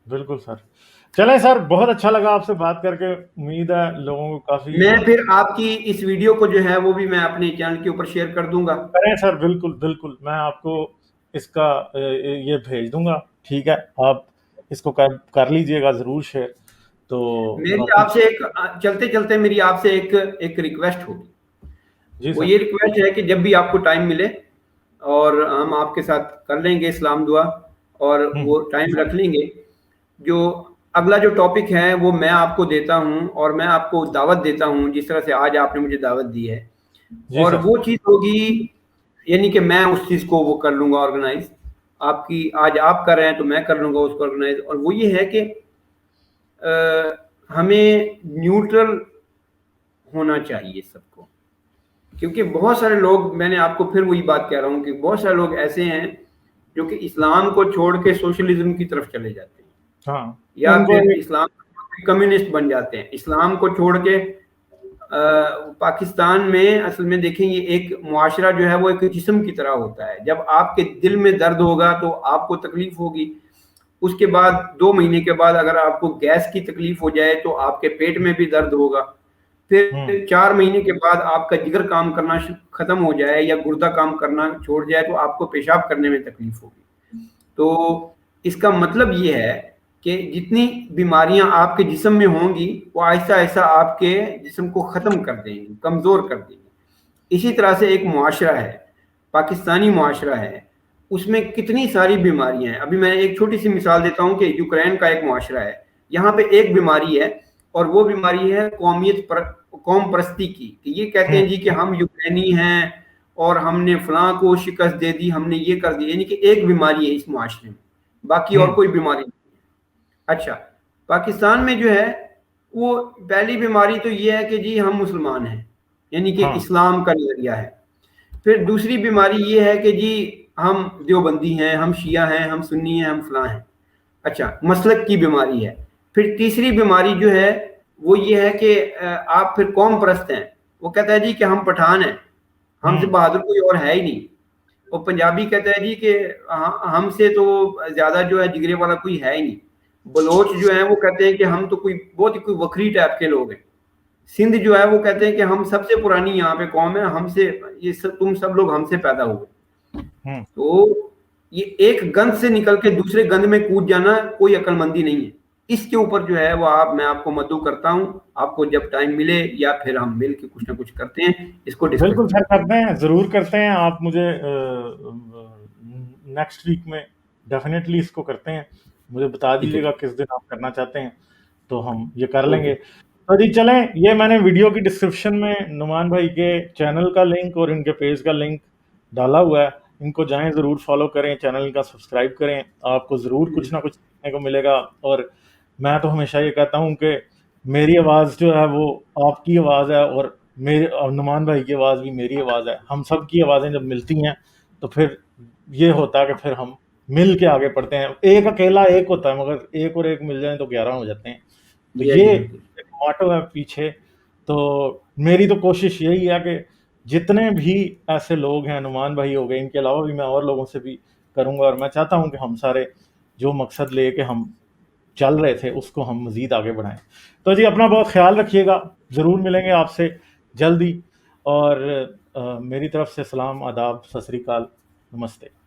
بالکل سر. چلیں سر، بہت اچھا لگا آپ سے بات کر کے. امید ہے لوگوں کو کافی. میں پھر آپ کی اس ویڈیو کو جو ہے وہ بھی میں اپنے چینل کے اوپر شیئر کر دوں گا. کریں سر، بالکل بالکل. میں آپ کو اس کا یہ بھیج دوں گا. ٹھیک ہے، آپ اس کو کر لیجئے گا ضرور شیئر. تو میری آپ سے ایک چلتے چلتے میری آپ سے ایک ریکویسٹ ہوگی. جی وہ سر. یہ ریکویسٹ ہے کہ جب بھی آپ کو ٹائم ملے اور ہم آپ کے ساتھ کر لیں گے اسلام دعا، اور وہ ٹائم رکھ لیں گے. جو اگلا جو ٹاپک ہے وہ میں آپ کو دیتا ہوں اور میں آپ کو دعوت دیتا ہوں، جس طرح سے آج آپ نے مجھے دعوت دی ہے. اور وہ چیز ہوگی، یعنی کہ میں اس چیز کو وہ کر لوں گا آرگنائز. آپ کی آج آپ کر رہے ہیں تو میں کر لوں گا اس کو آرگنائز. اور وہ یہ ہے کہ ہمیں نیوٹرل ہونا چاہیے سب کو، کیونکہ بہت سارے لوگ، میں نے آپ کو پھر وہی بات کہہ رہا ہوں کہ بہت سارے لوگ ایسے ہیں جو کہ اسلام کو چھوڑ کے سوشلزم کی طرف چلے جاتے ہیں، یا پھر اسلام کمیونسٹ بن جاتے ہیں. اسلام کو چھوڑ کے پاکستان میں اصل میں دیکھیں یہ ایک معاشرہ جو ہے وہ ایک جسم کی طرح ہوتا ہے. جب آپ کے دل میں درد ہوگا تو آپ کو تکلیف ہوگی. اس کے بعد 2 مہینے کے بعد اگر آپ کو گیس کی تکلیف ہو جائے تو آپ کے پیٹ میں بھی درد ہوگا. پھر 4 مہینے کے بعد آپ کا جگر کام کرنا ختم ہو جائے یا گردہ کام کرنا چھوڑ جائے تو آپ کو پیشاب کرنے میں تکلیف ہوگی. تو اس کا مطلب یہ ہے کہ جتنی بیماریاں آپ کے جسم میں ہوں گی وہ آہستہ آہستہ آپ کے جسم کو ختم کر دیں گی، کمزور کر دیں گی. اسی طرح سے ایک معاشرہ ہے، پاکستانی معاشرہ ہے، اس میں کتنی ساری بیماریاں ہیں. ابھی میں ایک چھوٹی سی مثال دیتا ہوں کہ یوکرین کا ایک معاشرہ ہے. یہاں پہ ایک بیماری ہے اور وہ بیماری ہے قوم پرستی کی، کہ یہ کہتے ہیں جی کہ ہم یوکرینی ہیں اور ہم نے فلاں کو شکست دے دی، ہم نے یہ کر دی. یعنی کہ ایک بیماری ہے اس معاشرے میں، باقی اور کوئی بیماری نہیں ہے. اچھا، پاکستان میں جو ہے وہ پہلی بیماری تو یہ ہے کہ جی ہم مسلمان ہیں، یعنی کہ اسلام کا نظریہ ہے. پھر دوسری بیماری یہ ہے کہ جی ہم دیوبندی ہیں، ہم شیعہ ہیں، ہم سنی ہیں، ہم فلاں ہیں. اچھا، مسلک کی بیماری ہے. پھر تیسری بیماری جو ہے وہ یہ ہے کہ آپ پھر قوم پرست ہیں. وہ کہتا ہے جی کہ ہم پٹھان ہیں، ہم سے بہادر کوئی اور ہے ہی نہیں. وہ پنجابی کہتا ہے جی کہ ہم سے تو زیادہ جو ہے جگرے والا کوئی ہے ہی نہیں. بلوچ جو ہیں وہ کہتے ہیں کہ ہم تو کوئی بہت ہی کوئی وکری ٹائپ کے لوگ ہیں. سندھ جو ہے وہ کہتے ہیں کہ ہم سب سے پرانی یہاں پہ قوم ہے، ہم سے یہ تم سب لوگ ہم سے پیدا ہوئے. تو یہ ایک گند سے نکل کے دوسرے گند میں کود جانا کوئی عقل مندی نہیں ہے. اس کے اوپر جو ہے وہ میں آپ کو مدعو کرتا ہوں، آپ کو جب ٹائم ملے یا پھر ہم مل کے کچھ نہ کچھ کرتے ہیں اس کو ڈسکس. بالکل سر، کرتے ہیں، ضرور کرتے ہیں. آپ مجھے نیکسٹ ویک میں ڈیفینیٹلی اس کو کرتے ہیں. مجھے بتا دیجیے گا کس دن آپ کرنا چاہتے ہیں تو ہم یہ کر لیں گے. تو جی چلیں، یہ میں نے ویڈیو کی ڈسکرپشن میں نعمان بھائی کے چینل کا لنک اور ان کے پیج کا لنک ڈالا ہوا ہے. ان کو جائیں، ضرور فالو کریں، چینل کا سبسکرائب کریں. آپ کو ضرور کچھ نہ کچھ سیکھنے کو ملے گا. اور میں تو ہمیشہ یہ کہتا ہوں کہ میری آواز جو ہے وہ آپ کی آواز ہے، اور میرے نعمان بھائی کی آواز بھی میری آواز ہے. ہم سب کی آوازیں جب ملتی ہیں تو پھر یہ ہوتا ہے کہ پھر ہم مل کے آگے پڑھتے ہیں. ایک اکیلا ایک ہوتا ہے، مگر ایک اور ایک مل جائیں تو 11 ہو جاتے ہیں. تو یہ ایک موٹو ہے پیچھے. تو میری تو کوشش یہی ہے کہ جتنے بھی ایسے لوگ ہیں، نعمان بھائی ہو گئے، ان کے علاوہ بھی میں اور لوگوں سے بھی کروں گا. اور میں چاہتا ہوں کہ ہم سارے جو مقصد لے کے ہم چل رہے تھے اس کو ہم مزید آگے بڑھائیں. تو جی اپنا بہت خیال رکھیے گا. ضرور ملیں گے آپ سے جلدی. اور میری طرف سے سلام، آداب، ست سری اکال، نمستے.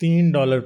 $3